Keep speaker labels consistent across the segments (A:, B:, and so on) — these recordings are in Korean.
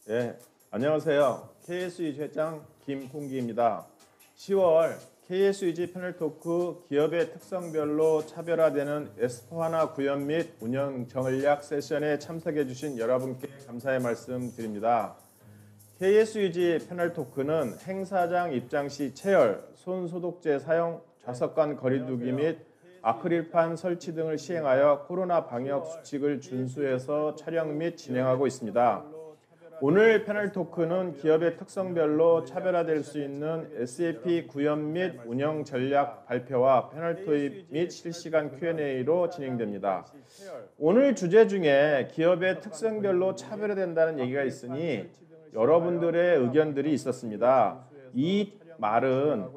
A: 예, 안녕하세요. KSEG 회장 김홍기입니다. 10월 KSEG 패널 토크 기업의 특성별로 차별화되는 S4HANA 구현 및 운영 전략 세션에 참석해 주신 여러분께 감사의 말씀 드립니다. KSEG 패널 토크는 행사장 입장 시 체열, 손 소독제 사용, 좌석 간 거리 두기 및 아크릴판 설치 등을 시행하여 코로나 방역 수칙을 준수해서 촬영 및 진행하고 있습니다. 오늘 패널 토크는 기업의 특성별로 차별화될 수 있는 SAP 구현 및 운영 전략 발표와 패널 토의 및 실시간 Q&A로 진행됩니다. 오늘 주제 중에 기업의 특성별로 차별화된다는 얘기가 있으니 여러분들의 의견들이 있었습니다. 이 말은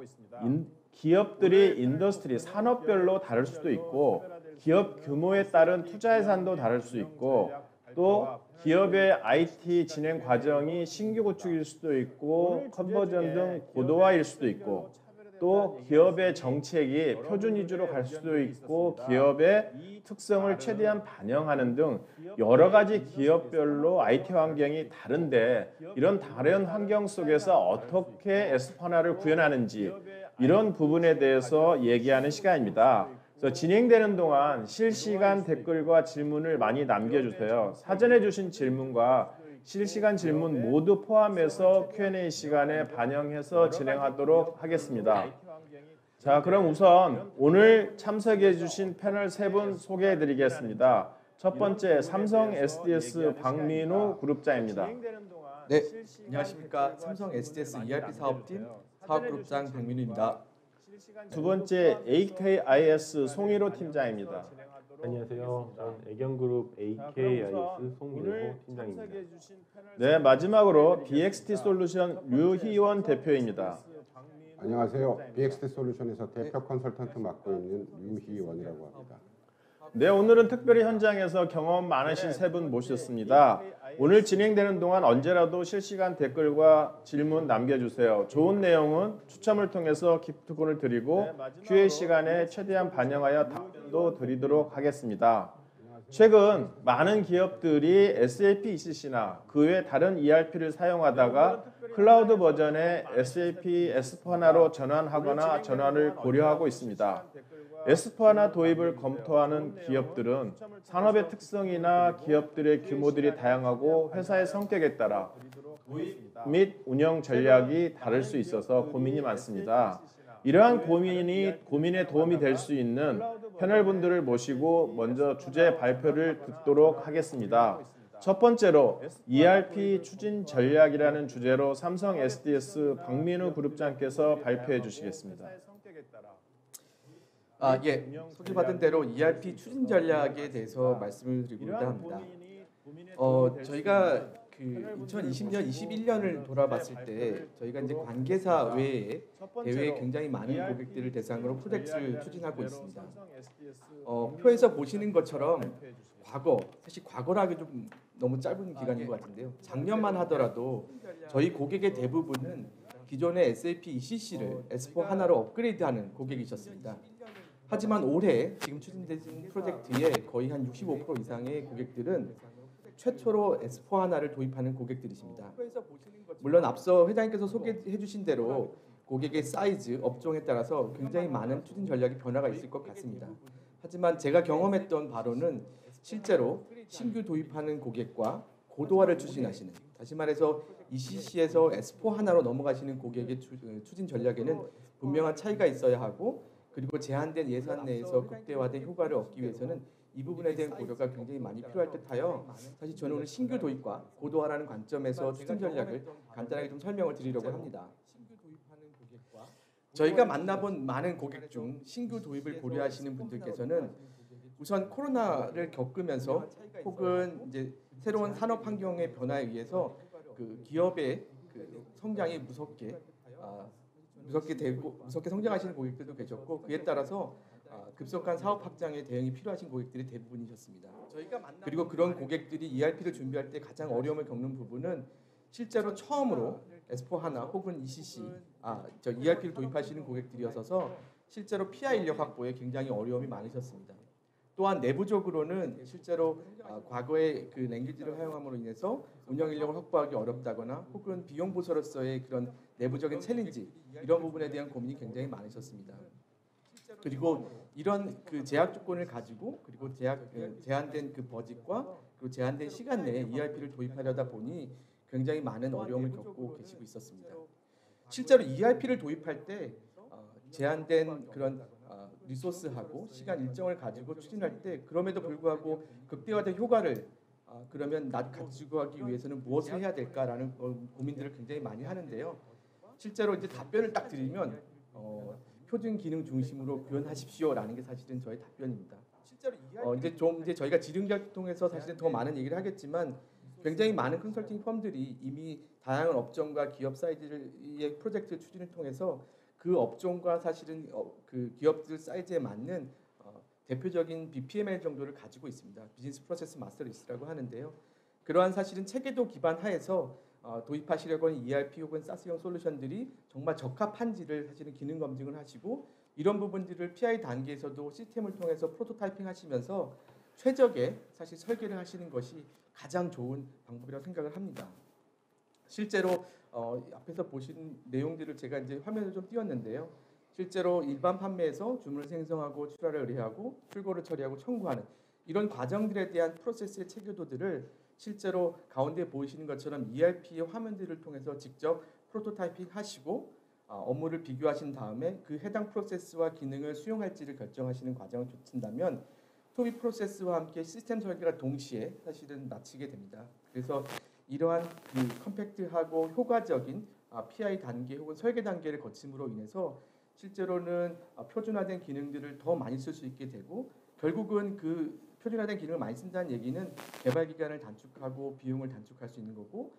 A: 기업들이 인더스트리, 산업별로 다를 수도 있고 기업 규모에 따른 투자 예산도 다를 수 있고 또 기업의 IT 진행 과정이 신규 구축일 수도 있고 컨버전 등 고도화일 수도 있고 또 기업의 정책이 표준 위주로 갈 수도 있고 기업의 특성을 최대한 반영하는 등 여러 가지 기업별로 IT 환경이 다른데 이런 다른 환경 속에서 어떻게 S4HANA를 구현하는지 이런 부분에 대해서 얘기하는 시간입니다. 그래서 진행되는 동안 실시간 댓글과 질문을 많이 남겨주세요. 사전에 주신 질문과 실시간 질문 모두 포함해서 Q&A 시간에 반영해서 진행하도록 하겠습니다. 자, 그럼 우선 오늘 참석해 주신 패널 세 분 소개해 드리겠습니다. 첫 번째 삼성 SDS 박민우 그룹장입니다.
B: 네, 안녕하십니까. 삼성 SDS ERP 사업팀 사업그룹장 박민우입니다.
A: 두 번째 AKIS 송일호 팀장입니다.
C: 안녕하세요. 저는 애경그룹 AKIS 송민호 팀장입니다.
A: 네, 마지막으로 BXT 솔루션 류희원 대표입니다.
D: 안녕하세요. BXT 솔루션에서 대표 컨설턴트 맡고 있는 유희원이라고 합니다.
A: 네, 오늘은 특별히 현장에서 경험 많으신 세 분 모셨습니다. 오늘 진행되는 동안 언제라도 실시간 댓글과 질문 남겨주세요. 좋은 내용은 추첨을 통해서 기프트콘을 드리고 QA 시간에 최대한 반영하여 답변도 드리도록 하겠습니다. 최근 많은 기업들이 SAP ECC나 그 외 다른 ERP를 사용하다가 클라우드 버전의 SAP S4HANA로 전환하거나 전환을 고려하고 있습니다. S4HANA 도입을 검토하는 기업들은 산업의 특성이나 기업들의 규모들이 다양하고 회사의 성격에 따라 도입 및 운영 전략이 다를 수 있어서 고민이 많습니다. 이러한 고민에 도움이 될 수 있는 패널분들을 모시고 먼저 주제 발표를 듣도록 하겠습니다. 첫 번째로 ERP 추진 전략이라는 주제로 삼성 SDS 박민우 그룹장께서 발표해 주시겠습니다.
B: 소개받은 대로 ERP 추진 전략에 대해서 말씀을 드리고자 합니다. 저희가 2020년, 21년을 돌아봤을 때 저희가 이제 관계사 외에 대외에 굉장히 많은 고객들을 대상으로 프로젝트를 추진하고 있습니다. 표에서 보시는 것처럼 사실 과거라기 좀 너무 짧은 기간인 것 같은데요. 작년만 하더라도 저희 고객의 대부분은 기존의 SAP ECC를 S4HANA로 업그레이드하는 고객이셨습니다. 하지만 올해 지금 추진되는 프로젝트의 거의 한 65% 이상의 고객들은 최초로 S4HANA를 도입하는 고객들이십니다. 물론 앞서 회장님께서 소개해 주신 대로 고객의 사이즈, 업종에 따라서 굉장히 많은 추진 전략의 변화가 있을 것 같습니다. 하지만 제가 경험했던 바로는 실제로 신규 도입하는 고객과 고도화를 추진하시는, 다시 말해서 ECC에서 S4HANA로 넘어가시는 고객의 추진 전략에는 분명한 차이가 있어야 하고 그리고 제한된 예산 내에서 극대화된 효과를 얻기 위해서는 이 부분에 대한 고려가 굉장히 많이 필요할 듯하여 사실 저는 오늘 신규 도입과 고도화라는 관점에서 추진 전략을 간단하게 좀 설명을 드리려고 합니다. 저희가 만나본 많은 고객 중 신규 도입을 고려하시는 분들께서는 우선 코로나를 겪으면서 혹은 이제 새로운 산업 환경의 변화에 의해서 그 기업의 그 성장이 무섭게 성장하시는 고객들도 계셨고 그에 따라서 급속한 사업 확장에 대응이 필요하신 고객들이 대부분이셨습니다. 그리고 그런 고객들이 ERP를 준비할 때 가장 어려움을 겪는 부분은 실제로 처음으로 S4HANA 혹은 ECC, ERP를 도입하시는 고객들이어서 실제로 PI 인력 확보에 굉장히 어려움이 많으셨습니다. 또한 내부적으로는 실제로 과거에 그 랭귀지를 사용함으로 인해서 운영 인력을 확보하기 어렵다거나 혹은 비용 보수로서의 그런 내부적인 챌린지 이런 부분에 대한 고민이 굉장히 많으셨습니다. 그리고 이런 그 제약 조건을 가지고 그리고 제한된 그 버짓과 그리고 제한된 시간 내에 ERP를 도입하려다 보니 굉장히 많은 어려움을 겪고 계시고 있었습니다. 실제로 ERP를 도입할 때 제한된 그런 리소스하고 시간 일정을 가지고 추진할 때 그럼에도 불구하고 극대화된 효과를 그러면 가지고 가기 위해서는 무엇을 해야 될까라는 고민들을 굉장히 많이 하는데요. 실제로 이제 답변을 딱 드리면 표준 기능 중심으로 구현하십시오라는 게 사실은 저의 답변입니다. 이제 저희가 지능계약을 통해서 사실은 더 많은 얘기를 하겠지만 굉장히 많은 컨설팅 펌들이 이미 다양한 업종과 기업 사이즈의 프로젝트 추진을 통해서 그 업종과 사실은 그 기업들 사이즈에 맞는 대표적인 BPML 정도를 가지고 있습니다. 비즈니스 프로세스 마스터 리스트라고 하는데요. 그러한 사실은 체계도 기반 하에서 도입하시려고 하는 ERP 혹은 SaaS형 솔루션들이 정말 적합한지를 사실은 기능 검증을 하시고 이런 부분들을 PI 단계에서도 시스템을 통해서 프로토타이핑 하시면서 최적의 사실 설계를 하시는 것이 가장 좋은 방법이라고 생각을 합니다. 실제로 앞에서 보신 내용들을 제가 이제 화면을 좀 띄웠는데요. 실제로 일반 판매에서 주문을 생성하고 출하를 의뢰하고 출고를 처리하고 청구하는 이런 과정들에 대한 프로세스의 체계도들을 실제로 가운데 보이시는 것처럼 ERP의 화면들을 통해서 직접 프로토타이핑 하시고 업무를 비교하신 다음에 그 해당 프로세스와 기능을 수용할지를 결정하시는 과정을 거친다면 소비 프로세스와 함께 시스템 설계가 동시에 사실은 마치게 됩니다. 그래서 이러한 그 컴팩트하고 효과적인 PI 단계 혹은 설계 단계를 거침으로 인해서 실제로는 표준화된 기능들을 더 많이 쓸 수 있게 되고 결국은 그 표준화된 기능을 많이 쓴다는 얘기는 개발 기간을 단축하고 비용을 단축할 수 있는 거고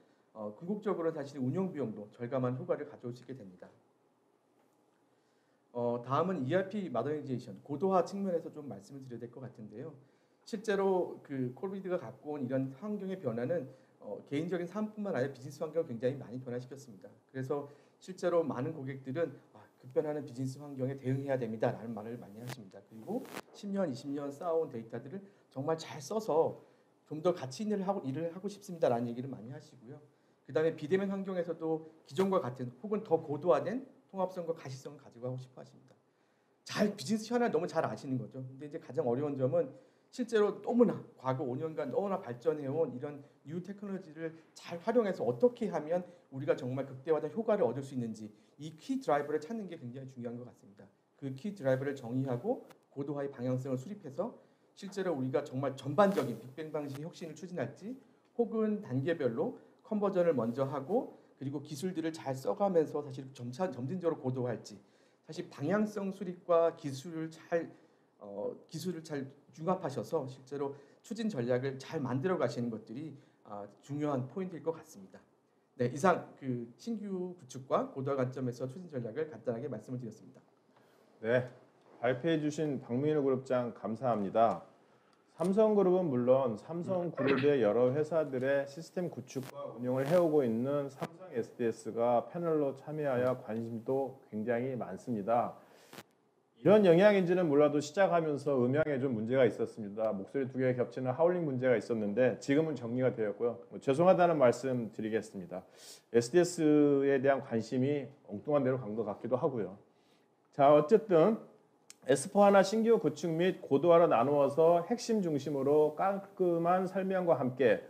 B: 궁극적으로 사실 운영 비용도 절감한 효과를 가져올 수 있게 됩니다. 다음은 ERP 모더니제이션, 고도화 측면에서 좀 말씀을 드려야 될 것 같은데요. 실제로 그 코비드가 갖고 온 이런 환경의 변화는 개인적인 삶뿐만 아니라 비즈니스 환경을 굉장히 많이 변화시켰습니다. 그래서 실제로 많은 고객들은 급변하는 비즈니스 환경에 대응해야 됩니다라는 말을 많이 하십니다. 그리고 10년, 20년 쌓아온 데이터들을 정말 잘 써서 좀 더 가치 있는 일을 하고 싶습니다라는 얘기를 많이 하시고요. 그 다음에 비대면 환경에서도 기존과 같은 혹은 더 고도화된 통합성과 가시성을 가지고 하고 싶어 하십니다. 비즈니스 현안을 너무 잘 아시는 거죠. 근데 이제 가장 어려운 점은 실제로 너무나 과거 5년간 너무나 발전해온 이런 뉴 테크놀로지를 잘 활용해서 어떻게 하면 우리가 정말 극대화된 효과를 얻을 수 있는지 이 키 드라이버를 찾는 게 굉장히 중요한 것 같습니다. 그 키 드라이버를 정의하고 고도화의 방향성을 수립해서 실제로 우리가 정말 전반적인 빅뱅 방식의 혁신을 추진할지 혹은 단계별로 컨버전을 먼저 하고 그리고 기술들을 잘 써가면서 사실 점진적으로 고도화할지 사실 방향성 수립과 기술을 잘 융합하셔서 실제로 추진 전략을 잘 만들어 가시는 것들이 중요한 포인트일 것 같습니다. 네, 이상 그 신규 구축과 고도화 관점에서 추진 전략을 간단하게 말씀을 드렸습니다.
A: 네, 발표해 주신 박민우 그룹장 감사합니다. 삼성그룹은 물론 삼성그룹의 여러 회사들의 시스템 구축과 운영을 해오고 있는 삼성 SDS가 패널로 참여하여 관심도 굉장히 많습니다. 이런 영향인지는 몰라도 시작하면서 음향에 좀 문제가 있었습니다. 목소리 두 개가 겹치는 하울링 문제가 있었는데 지금은 정리가 되었고요. 죄송하다는 말씀 드리겠습니다. SDS에 대한 관심이 엉뚱한 대로 간 것 같기도 하고요. 자, 어쨌든 S4하나 신규 구축 및 고도화로 나누어서 핵심 중심으로 깔끔한 설명과 함께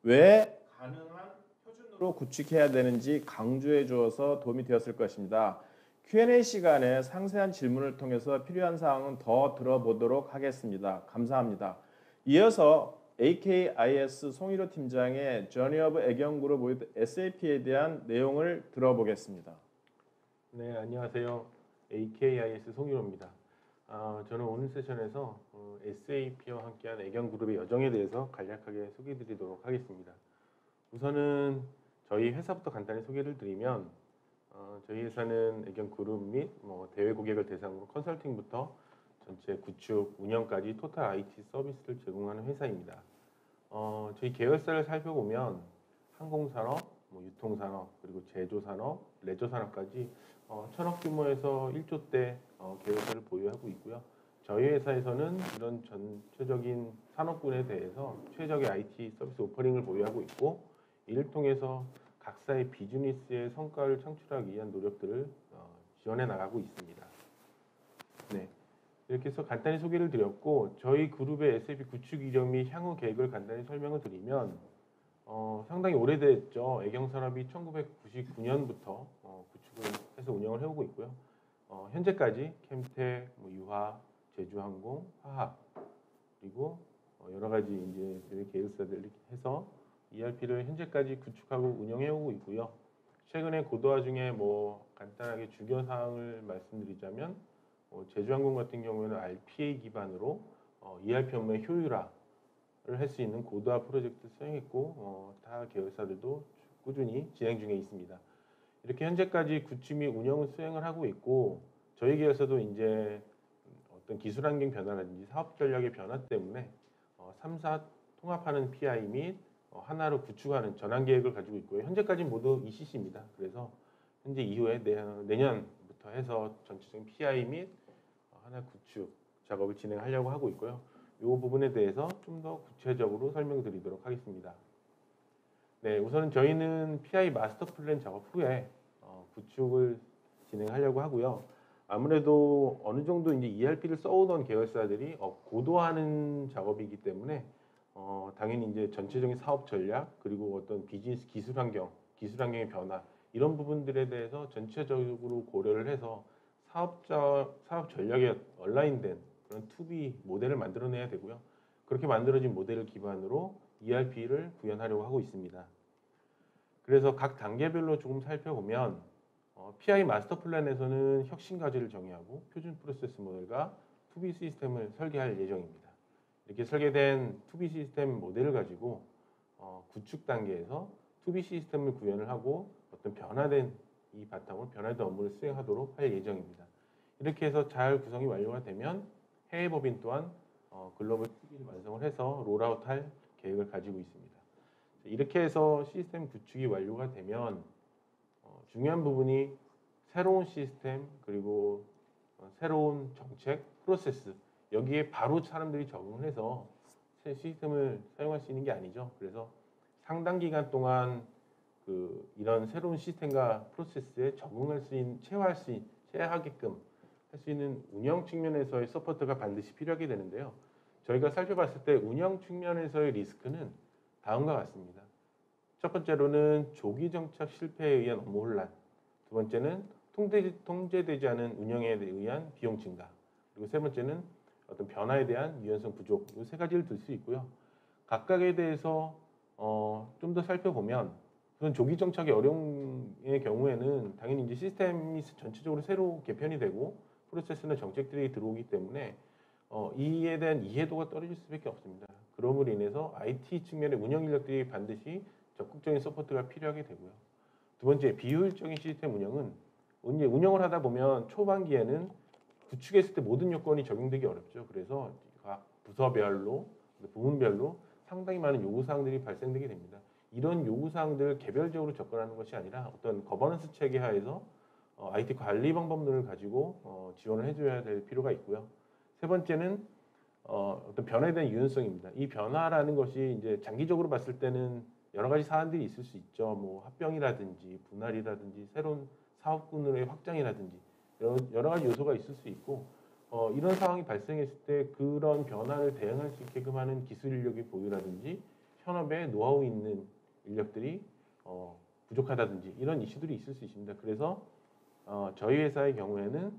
A: 왜 가능한 표준으로 구축해야 되는지 강조해 주어서 도움이 되었을 것입니다. Q&A 시간에 상세한 질문을 통해서 필요한 사항은 더 들어보도록 하겠습니다. 감사합니다. 이어서 AKIS 송일호 팀장의 Journey of 애경그룹 with SAP에 대한 내용을 들어보겠습니다.
C: 네, 안녕하세요. AKIS 송일호입니다. 저는 오늘 세션에서 SAP와 함께한 애경그룹의 여정에 대해서 간략하게 소개해드리도록 하겠습니다. 우선은 저희 회사부터 간단히 소개를 드리면 저희 회사는 애경그룹 및 대외 고객을 대상으로 컨설팅부터 전체 구축, 운영까지 토탈 IT 서비스를 제공하는 회사입니다. 저희 계열사를 살펴보면 항공산업, 유통산업, 그리고 제조산업, 레저산업까지 천억 규모에서 1조대 계열사를 보유하고 있고요. 저희 회사에서는 이런 전체적인 산업군에 대해서 최적의 IT 서비스 오퍼링을 보유하고 있고, 이를 통해서 각사의 비즈니스의 성과를 창출하기 위한 노력들을 지원해 나가고 있습니다. 네, 이렇게 해서 간단히 소개를 드렸고, 저희 그룹의 SAP 구축 이력 및 향후 계획을 간단히 설명을 드리면, 상당히 오래됐죠. 애경산업이 1999년부터 구축을 해서 운영을 해오고 있고요. 현재까지 캠텍, 유화, 제주항공, 화학, 그리고 여러 가지 이제 계열사들 해서 ERP를 현재까지 구축하고 운영해오고 있고요. 최근에 고도화 중에 간단하게 주요 사항을 말씀드리자면, 제주항공 같은 경우에는 RPA 기반으로 ERP 업무의 효율화를 할 수 있는 고도화 프로젝트 수행했고, 타 계열사들도 꾸준히 진행 중에 있습니다. 이렇게 현재까지 구축 및 운영을 수행을 하고 있고, 저희 계열사도 이제 어떤 기술 환경 변화라든지 사업 전략의 변화 때문에 3사 통합하는 PI 및 하나로 구축하는 전환 계획을 가지고 있고요. 현재까지 모두 ECC입니다. 그래서 현재 이후에 내년부터 해서 전체적인 PI 및 하나 구축 작업을 진행하려고 하고 있고요. 이 부분에 대해서 좀 더 구체적으로 설명드리도록 하겠습니다. 네, 우선 저희는 PI 마스터 플랜 작업 후에 구축을 진행하려고 하고요. 아무래도 어느 정도 이제 ERP를 써오던 계열사들이 고도화하는 작업이기 때문에 당연히 이제 전체적인 사업 전략, 그리고 어떤 비즈니스 기술 환경의 변화, 이런 부분들에 대해서 전체적으로 고려를 해서 사업 전략에 얼라인된 그런 투비 모델을 만들어내야 되고요. 그렇게 만들어진 모델을 기반으로 ERP를 구현하려고 하고 있습니다. 그래서 각 단계별로 조금 살펴보면, PI 마스터 플랜에서는 혁신 과제를 정의하고 표준 프로세스 모델과 투비 시스템을 설계할 예정입니다. 이렇게 설계된 투비 시스템 모델을 가지고 구축 단계에서 투비 시스템을 구현을 하고 어떤 변화된 이 바탕으로 변화된 업무를 수행하도록 할 예정입니다. 이렇게 해서 잘 구성이 완료가 되면 해외 법인 또한 글로벌 투비를 완성을 해서 롤아웃할 계획을 가지고 있습니다. 이렇게 해서 시스템 구축이 완료가 되면 중요한 부분이 새로운 시스템, 그리고 새로운 정책, 프로세스, 여기에 바로 사람들이 적응을 해서 새 시스템을 사용할 수 있는 게 아니죠. 그래서 상당 기간 동안 이런 새로운 시스템과 프로세스에 적응할 수 있는, 체화하게끔 할 수 있는 운영 측면에서의 서포트가 반드시 필요하게 되는데요. 저희가 살펴봤을 때 운영 측면에서의 리스크는 다음과 같습니다. 첫 번째로는 조기 정착 실패에 의한 업무 혼란, 두 번째는 통제되지 않은 운영에 의한 비용 증가, 그리고 세 번째는 어떤 변화에 대한 유연성 부족, 이 세 가지를 들 수 있고요. 각각에 대해서 좀 더 살펴보면, 우선 조기 정착의 어려움의 경우에는 당연히 이제 시스템이 전체적으로 새로 개편이 되고 프로세스나 정책들이 들어오기 때문에 이에 대한 이해도가 떨어질 수밖에 없습니다. 그럼으로 인해서 IT 측면의 운영 인력들이 반드시 적극적인 서포트가 필요하게 되고요. 두 번째, 비효율적인 시스템 운영은 운영을 하다 보면 초반기에는 구축했을 때 모든 요건이 적용되기 어렵죠. 그래서 각 부서별로, 부문별로 상당히 많은 요구사항들이 발생되게 됩니다. 이런 요구사항들을 개별적으로 접근하는 것이 아니라 어떤 거버넌스 체계 하에서 IT 관리 방법론을 가지고 지원을 해줘야 될 필요가 있고요. 세 번째는 어떤 변화에 대한 유연성입니다. 이 변화라는 것이 이제 장기적으로 봤을 때는 여러 가지 사안들이 있을 수 있죠. 합병이라든지 분할이라든지 새로운 사업군의 확장이라든지 여러 가지 요소가 있을 수 있고, 이런 상황이 발생했을 때 그런 변화를 대응할 수 있게끔 하는 기술 인력의 보유라든지 현업에 노하우 있는 인력들이 부족하다든지 이런 이슈들이 있을 수 있습니다. 그래서 저희 회사의 경우에는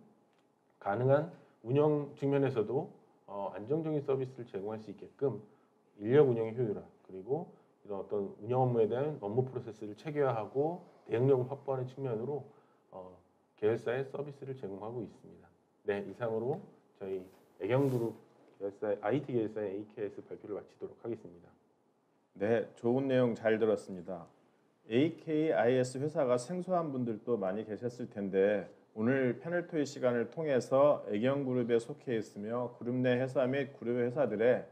C: 가능한 운영 측면에서도 안정적인 서비스를 제공할 수 있게끔 인력 운영의 효율화, 그리고 이런 어떤 운영 업무에 대한 업무 프로세스를 체계화하고 대응력을 확보하는 측면으로 계열사의 서비스를 제공하고 있습니다. 네, 이상으로 저희 애경그룹 계열사의 IT 계열사의 AKS 발표를 마치도록 하겠습니다.
A: 네, 좋은 내용 잘 들었습니다. AKIS 회사가 생소한 분들도 많이 계셨을 텐데, 오늘 패널 토의 시간을 통해서 애경그룹에 속해 있으며 그룹 내 회사 및 그룹 회사들의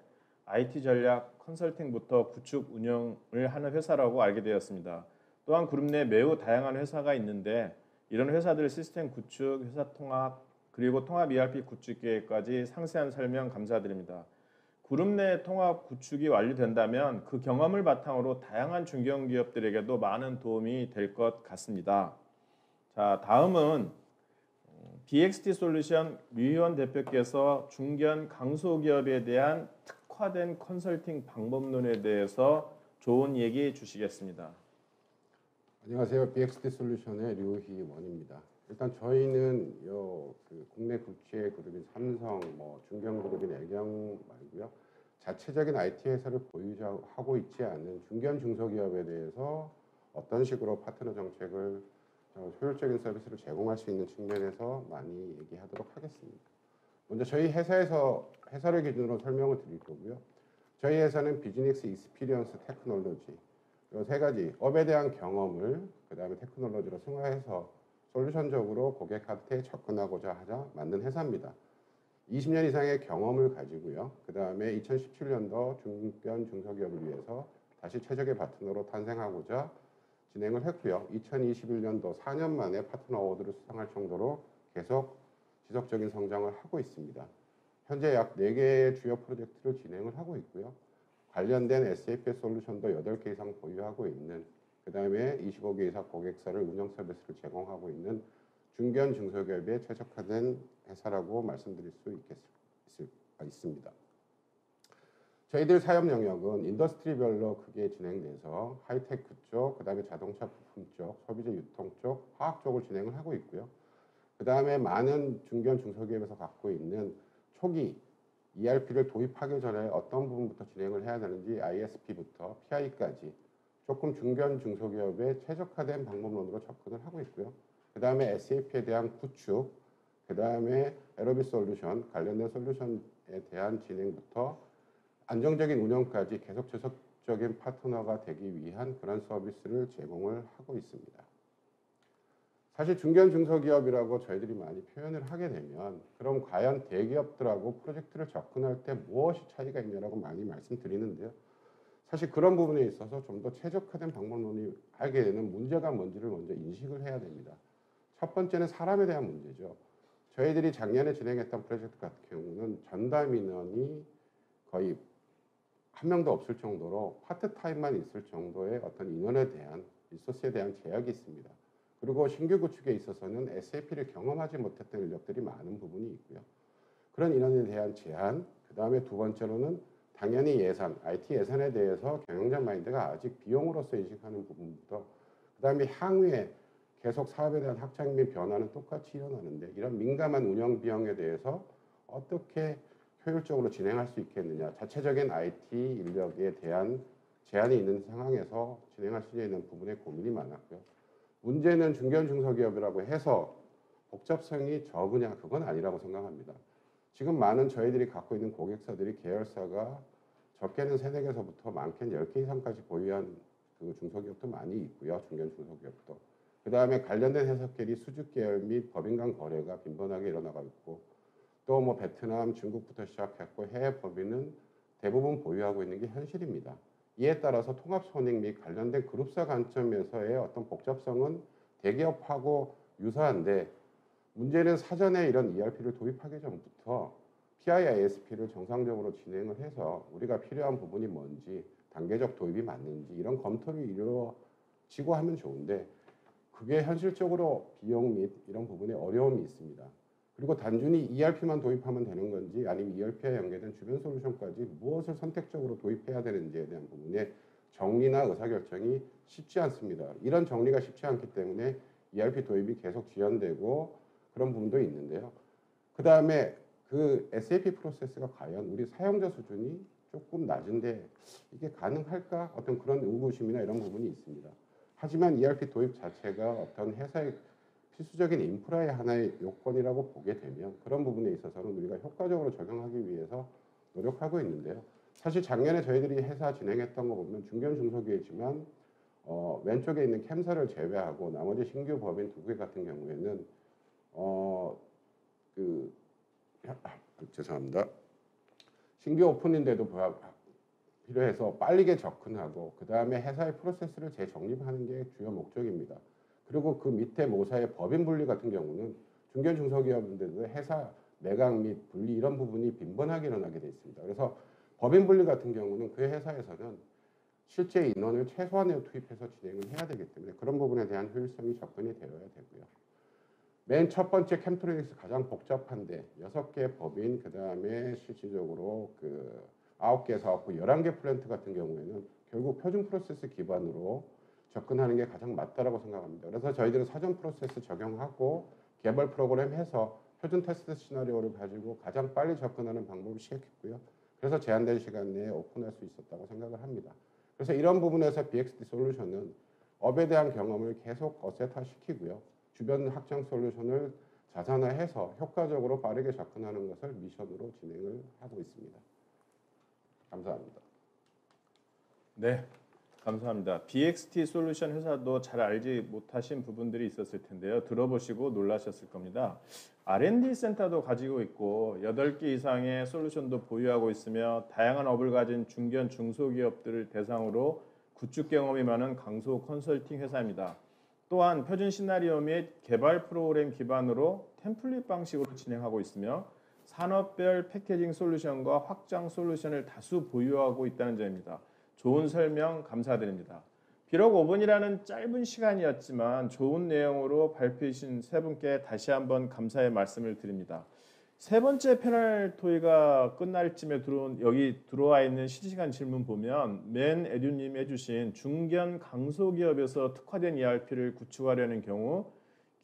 A: IT 전략 컨설팅부터 구축 운영을 하는 회사라고 알게 되었습니다. 또한 그룹 내 매우 다양한 회사가 있는데, 이런 회사들 시스템 구축, 회사 통합, 그리고 통합 ERP 구축 계획까지 상세한 설명 감사드립니다. 그룹 내 통합 구축이 완료된다면 그 경험을 바탕으로 다양한 중견기업들에게도 많은 도움이 될 것 같습니다. 자, 다음은 BXT 솔루션 류희원 대표께서 중견 강소기업에 대한 특화된 컨설팅 방법론에 대해서 좋은 얘기 주시겠습니다.
D: 안녕하세요. BXT 솔루션의 류희원입니다. 일단 저희는 국내 국제 그룹인 삼성, 중견 그룹인 애경 말고요. 자체적인 IT 회사를 보유하고 있지 않은 중견 중소기업에 대해서 어떤 식으로 파트너 정책을 효율적인 서비스를 제공할 수 있는 측면에서 많이 얘기하도록 하겠습니다. 먼저 저희 회사를 기준으로 설명을 드릴 거고요. 저희 회사는 비즈니스 익스피리언스 테크놀로지 이 세 가지 업에 대한 경험을 그다음에 테크놀로지로 승화해서 솔루션적으로 고객한테 접근하고자 하자 만든 회사입니다. 20년 이상의 경험을 가지고요. 그다음에 2017년도 중견 중소기업을 위해서 다시 최적의 파트너로 탄생하고자 진행을 했고요. 2021년도 4년 만에 파트너 어워드를 수상할 정도로 계속 지속적인 성장을 하고 있습니다. 현재 약 4개의 주요 프로젝트를 진행을 하고 있고요. 관련된 SAP 솔루션도 8개 이상 보유하고 있는, 그 다음에 25개 이상 고객사를 운영 서비스를 제공하고 있는 중견 중소기업에 최적화된 회사라고 말씀드릴 수 있습니다. 저희들 사업 영역은 인더스트리별로 크게 진행돼서 하이테크 쪽, 그 다음에 자동차 부품 쪽, 소비재 유통 쪽, 화학 쪽을 진행을 하고 있고요. 그 다음에 많은 중견 중소기업에서 갖고 있는 초기 ERP를 도입하기 전에 어떤 부분부터 진행을 해야 되는지 ISP부터 PI까지 조금 중견 중소기업에 최적화된 방법론으로 접근을 하고 있고요. 그 다음에 SAP에 대한 구축, 그 다음에 에러비 솔루션, 관련된 솔루션에 대한 진행부터 안정적인 운영까지 계속 지속적인 파트너가 되기 위한 그런 서비스를 제공을 하고 있습니다. 사실 중견 중소기업이라고 저희들이 많이 표현을 하게 되면 그럼 과연 대기업들하고 프로젝트를 접근할 때 무엇이 차이가 있냐라고 많이 말씀드리는데요. 사실 그런 부분에 있어서 좀 더 최적화된 방법론이 알게 되는 문제가 뭔지를 먼저 인식을 해야 됩니다. 첫 번째는 사람에 대한 문제죠. 저희들이 작년에 진행했던 프로젝트 같은 경우는 전담 인원이 거의 한 명도 없을 정도로 파트타임만 있을 정도의 어떤 인원에 대한 리소스에 대한 제약이 있습니다. 그리고 신규 구축에 있어서는 SAP를 경험하지 못했던 인력들이 많은 부분이 있고요. 그런 인원에 대한 제한, 그 다음에 두 번째로는 당연히 예산, IT 예산에 대해서 경영자 마인드가 아직 비용으로서 인식하는 부분부터 그 다음에 향후에 계속 사업에 대한 확장 및 변화는 똑같이 일어나는데 이런 민감한 운영 비용에 대해서 어떻게 효율적으로 진행할 수 있겠느냐, 자체적인 IT 인력에 대한 제한이 있는 상황에서 진행할 수 있는 부분에 고민이 많았고요. 문제는 중견 중소기업이라고 해서 복잡성이 적으냐, 그건 아니라고 생각합니다. 지금 많은 저희들이 갖고 있는 고객사들이 계열사가 적게는 3-4개서부터 많게는 10개 이상까지 보유한 그 중소기업도 많이 있고요. 중견 중소기업도. 그 다음에 관련된 해석끼리 수주 계열 및 법인 간 거래가 빈번하게 일어나고 있고 또 뭐 베트남, 중국부터 시작했고 해외 법인은 대부분 보유하고 있는 게 현실입니다. 이에 따라서 통합 손익 및 관련된 그룹사 관점에서의 어떤 복잡성은 대기업하고 유사한데 문제는 사전에 이런 ERP를 도입하기 전부터 PIISP를 정상적으로 진행을 해서 우리가 필요한 부분이 뭔지 단계적 도입이 맞는지 이런 검토를 이루어지고 하면 좋은데 그게 현실적으로 비용 및 이런 부분에 어려움이 있습니다. 그리고 단순히 ERP만 도입하면 되는 건지 아니면 ERP와 연계된 주변 솔루션까지 무엇을 선택적으로 도입해야 되는지에 대한 부분에 정리나 의사결정이 쉽지 않습니다. 이런 정리가 쉽지 않기 때문에 ERP 도입이 계속 지연되고 그런 부분도 있는데요. 그 다음에 그 SAP 프로세스가 과연 우리 사용자 수준이 조금 낮은데 이게 가능할까? 어떤 그런 의구심이나 이런 부분이 있습니다. 하지만 ERP 도입 자체가 어떤 회사의 필수적인 인프라의 하나의 요건이라고 보게 되면 그런 부분에 있어서는 우리가 효과적으로 적용하기 위해서 노력하고 있는데요. 사실 작년에 저희들이 회사 진행했던 거 보면 중견 중소기업이지만 왼쪽에 있는 캠사를 제외하고 나머지 신규 법인 2개 같은 경우에는 죄송합니다. 신규 오픈인데도 필요해서 빠르게 접근하고 그 다음에 회사의 프로세스를 재정립하는 게 주요 목적입니다. 그리고 그 밑에 모사의 법인 분리 같은 경우는 중견 중소기업인데도 회사 매각 및 분리 이런 부분이 빈번하게 일어나게 돼 있습니다. 그래서 법인 분리 같은 경우는 그 회사에서는 실제 인원을 최소한으로 투입해서 진행을 해야 되기 때문에 그런 부분에 대한 효율성이 접근이 되어야 되고요. 맨 첫 번째 캠트로닉스 가장 복잡한데 6개 법인, 그 다음에 실질적으로 그 9개 사업부, 11개 플랜트 같은 경우에는 결국 표준 프로세스 기반으로 접근하는 게 가장 맞다라고 생각합니다. 그래서 저희들은 사전 프로세스 적용하고 개발 프로그램 해서 표준 테스트 시나리오를 가지고 가장 빨리 접근하는 방법을 시작했고요. 그래서 제한된 시간 내에 오픈할 수 있었다고 생각을 합니다. 그래서 이런 부분에서 BXD 솔루션은 업에 대한 경험을 계속 어셋화시키고요. 주변 확장 솔루션을 자산화해서 효과적으로 빠르게 접근하는 것을 미션으로 진행을 하고 있습니다. 감사합니다.
A: 네, 감사합니다. BXT 솔루션 회사도 잘 알지 못하신 부분들이 있었을 텐데요. 들어보시고 놀라셨을 겁니다. R&D 센터도 가지고 있고 8개 이상의 솔루션도 보유하고 있으며 다양한 업을 가진 중견 중소기업들을 대상으로 구축 경험이 많은 강소 컨설팅 회사입니다. 또한 표준 시나리오 및 개발 프로그램 기반으로 템플릿 방식으로 진행하고 있으며 산업별 패키징 솔루션과 확장 솔루션을 다수 보유하고 있다는 점입니다. 좋은 설명 감사드립니다. 비록 5분이라는 짧은 시간이었지만 좋은 내용으로 발표해 주신 세 분께 다시 한번 감사의 말씀을 드립니다. 세 번째 패널 토의가 끝날 쯤에 여기 들어와 있는 실시간 질문 보면 맨 에듀님이 해주신 중견 강소기업에서 특화된 ERP를 구축하려는 경우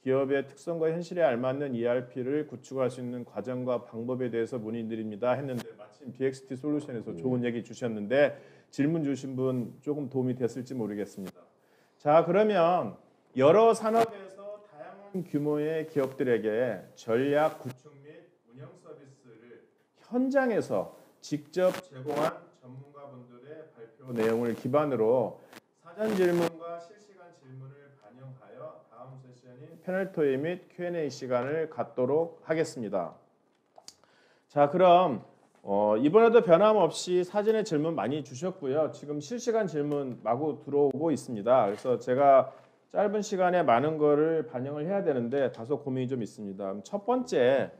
A: 기업의 특성과 현실에 알맞는 ERP를 구축할 수 있는 과정과 방법에 대해서 문의드립니다 했는데 마침 BXT 솔루션에서 좋은 얘기 주셨는데 질문 주신 분 조금 도움이 됐을지 모르겠습니다. 자, 그러면 여러 산업에서 다양한 규모의 기업들에게 전략 구축 및 운영 서비스를 현장에서 직접 제공한 전문가분들의 발표 내용을 기반으로 사전 질문과 실시간 질문을 반영하여 다음 세션인 패널 토의 및 Q&A 시간을 갖도록 하겠습니다. 자, 그럼 이번에도 변함없이 사전에 질문 많이 주셨고요. 지금 실시간 질문 마구 들어오고 있습니다. 그래서 제가 짧은 시간에 많은 거를 반영을 해야 되는데 다소 고민이 좀 있습니다. 첫 번째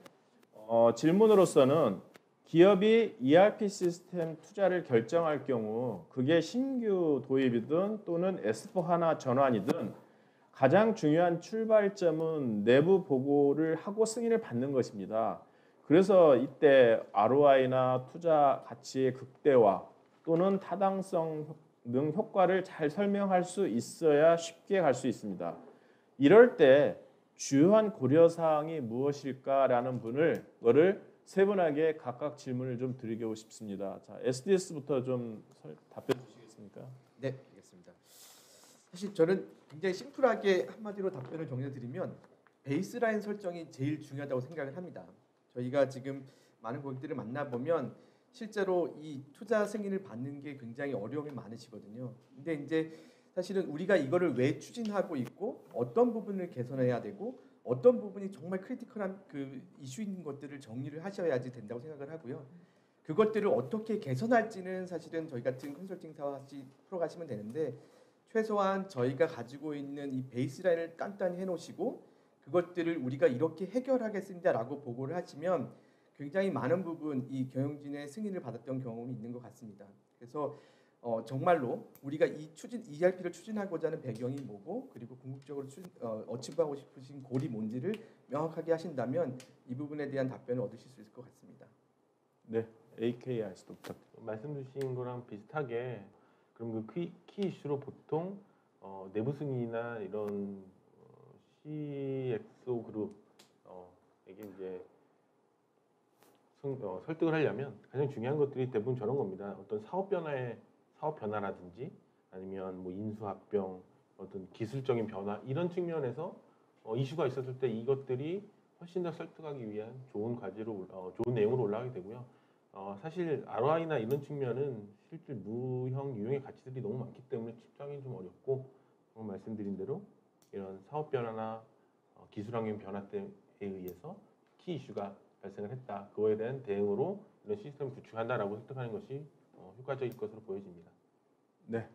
A: 질문으로서는 기업이 ERP 시스템 투자를 결정할 경우 그게 신규 도입이든 또는 S4HANA 전환이든 가장 중요한 출발점은 내부 보고를 하고 승인을 받는 것입니다. 그래서 이때 ROI나 투자 가치의 극대화 또는 타당성 등 효과를 잘 설명할 수 있어야 쉽게 갈 수 있습니다. 이럴 때 주요한 고려사항이 무엇일까라는 거를 세 분에게 각각 질문을 좀 드리고 싶습니다. 자, SDS부터 좀 답변 주시겠습니까?
B: 네, 알겠습니다. 사실 저는 굉장히 심플하게 한마디로 답변을 정리드리면 베이스라인 설정이 제일 중요하다고 생각을 합니다. 저희가 지금 많은 고객들을 만나보면 실제로 이 투자 승인을 받는 게 굉장히 어려움이 많으시거든요. 근데 이제 사실은 우리가 이거를 왜 추진하고 있고 어떤 부분을 개선해야 되고 어떤 부분이 정말 크리티컬한 그 이슈인 것들을 정리를 하셔야지 된다고 생각을 하고요. 그것들을 어떻게 개선할지는 사실은 저희 같은 컨설팅사와 같이 풀어가시면 되는데 최소한 저희가 가지고 있는 이 베이스라인을 간단히 해놓으시고 그것들을 우리가 이렇게 해결하겠습니다라고 보고를 하시면 굉장히 많은 부분 이 경영진의 승인을 받았던 경험이 있는 것 같습니다. 그래서 정말로 우리가 이 ERP를 추진하고자 하는 배경이 뭐고 그리고 궁극적으로 어치브하고 싶으신 골이 뭔지를 명확하게 하신다면 이 부분에 대한 답변을 얻으실 수 있을 것 같습니다.
A: 네, AKIS도 부탁드립니다.
C: 말씀 주신 거랑 비슷하게 그럼 그 키 이슈로 보통 내부 승인이나 이런 CXO 그룹에게 이제 설득을 하려면 가장 중요한 것들이 대부분 저런 겁니다. 어떤 사업 변화라든지 아니면 뭐 인수합병, 어떤 기술적인 변화 이런 측면에서 이슈가 있었을 때 이것들이 훨씬 더 설득하기 위한 좋은 과제로 좋은 내용으로 올라가게 되고요. 사실 ROI나 이런 측면은 실질 무형 유형의 가치들이 너무 많기 때문에 측정이 좀 어렵고 말씀드린 대로 이런 사업 변화나 기술 환경 변화 때에 의해서 키 이슈가 발생을 했다. 그거에 대한 대응으로 이런 시스템을 구축한다라고 설득하는 것이 효과적일 것으로 보여집니다.
A: 네,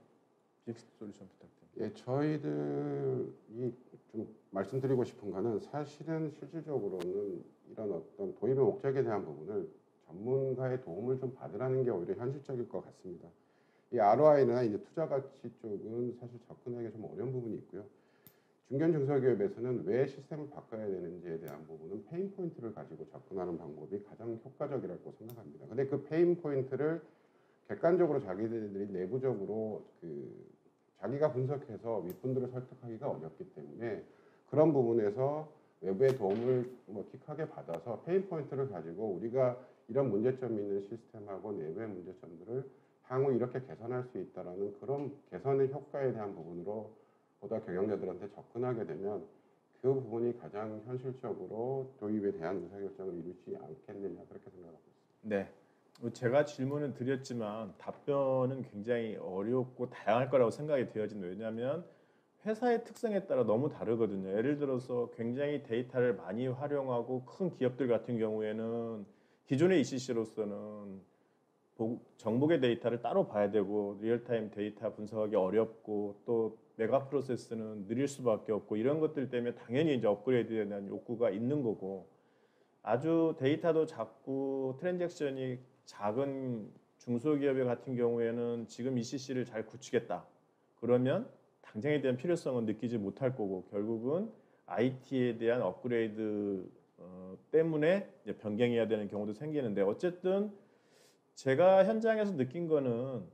A: BXT 솔루션 부탁드립니다.
D: 예, 저희들이 좀 말씀드리고 싶은 거는 사실은 실질적으로는 이런 어떤 도입의 목적에 대한 부분을 전문가의 도움을 좀 받으라는 게 오히려 현실적일 것 같습니다. 이 ROI나 이제 투자 가치 쪽은 사실 접근하기 좀 어려운 부분이 있고요. 중견 중소기업에서는 왜 시스템을 바꿔야 되는지에 대한 부분은 페인 포인트를 가지고 접근하는 방법이 가장 효과적이라고 생각합니다. 근데 그 페인 포인트를 객관적으로 자기들이 내부적으로 자기가 분석해서 윗분들을 설득하기가 어렵기 때문에 그런 부분에서 외부의 도움을 뭐 킥하게 받아서 페인 포인트를 가지고 우리가 이런 문제점이 있는 시스템하고 내부의 문제점들을 향후 이렇게 개선할 수 있다라는 그런 개선의 효과에 대한 부분으로 보다 경영자들한테 접근하게 되면 그 부분이 가장 현실적으로 도입에 대한 의사결정을 이루지 않겠느냐 그렇게 생각하고 있습니다.
A: 네. 제가 질문을 드렸지만 답변은 굉장히 어렵고 다양할 거라고 생각이 되어집니다. 왜냐하면 회사의 특성에 따라 너무 다르거든요. 예를 들어서 굉장히 데이터를 많이 활용하고 큰 기업들 같은 경우에는 기존의 ECC로서는 정보의 데이터를 따로 봐야 되고 리얼타임 데이터 분석하기 어렵고 또 메가 프로세스는 느릴 수밖에 없고 이런 것들 때문에 당연히 이제 업그레이드에 대한 욕구가 있는 거고 아주 데이터도 작고 트랜잭션이 작은 중소기업 같은 경우에는 지금 ECC를 잘 굳히겠다. 그러면 당장에 대한 필요성은 느끼지 못할 거고 결국은 IT에 대한 업그레이드 때문에 이제 변경해야 되는 경우도 생기는데 어쨌든 제가 현장에서 느낀 거는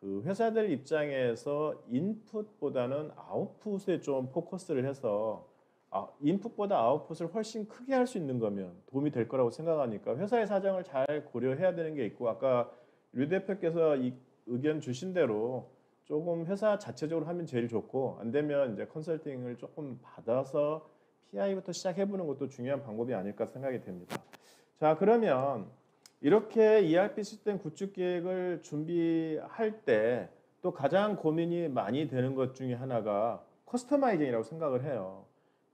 A: 그 회사들 입장에서 인풋보다는 아웃풋에 좀 포커스를 해서 인풋보다 아웃풋을 훨씬 크게 할 수 있는 거면 도움이 될 거라고 생각하니까 회사의 사정을 잘 고려해야 되는 게 있고 아까 류 대표께서 이 의견 주신 대로 조금 회사 자체적으로 하면 제일 좋고 안 되면 이제 컨설팅을 조금 받아서 PI부터 시작해보는 것도 중요한 방법이 아닐까 생각이 됩니다. 자 그러면 이렇게 ERP 시스템 구축 계획을 준비할 때 또 가장 고민이 많이 되는 것 중에 하나가 커스터마이징이라고 생각을 해요.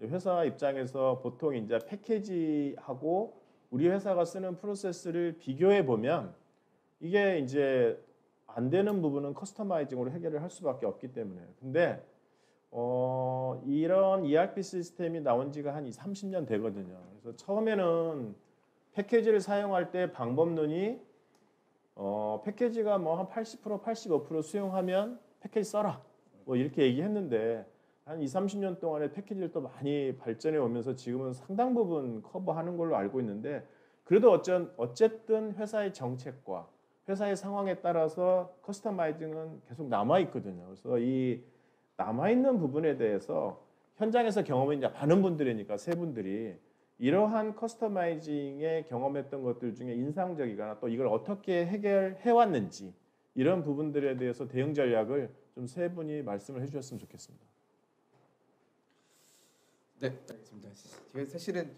A: 회사 입장에서 보통 이제 패키지하고 우리 회사가 쓰는 프로세스를 비교해 보면 이게 이제 안 되는 부분은 커스터마이징으로 해결을 할 수밖에 없기 때문에 근데 이런 ERP 시스템이 나온 지가 한 30년 되거든요. 그래서 처음에는 패키지를 사용할 때 방법론이 패키지가 뭐 한 80%, 85% 수용하면 패키지 써라 뭐 이렇게 얘기했는데 한 30년 동안에 패키지를 또 많이 발전해 오면서 지금은 상당 부분 커버하는 걸로 알고 있는데 그래도 어쨌든 회사의 정책과 회사의 상황에 따라서 커스터마이징은 계속 남아 있거든요. 그래서 이 남아 있는 부분에 대해서 현장에서 경험이 이제 많은 분들이니까 세 분들이 이러한 커스터마이징에 경험했던 것들 중에 인상적이거나 또 이걸 어떻게 해결해 왔는지 이런 부분들에 대해서 대응 전략을 좀 세 분이 말씀을 해주셨으면 좋겠습니다.
B: 네, 알겠습니다. 제가 사실은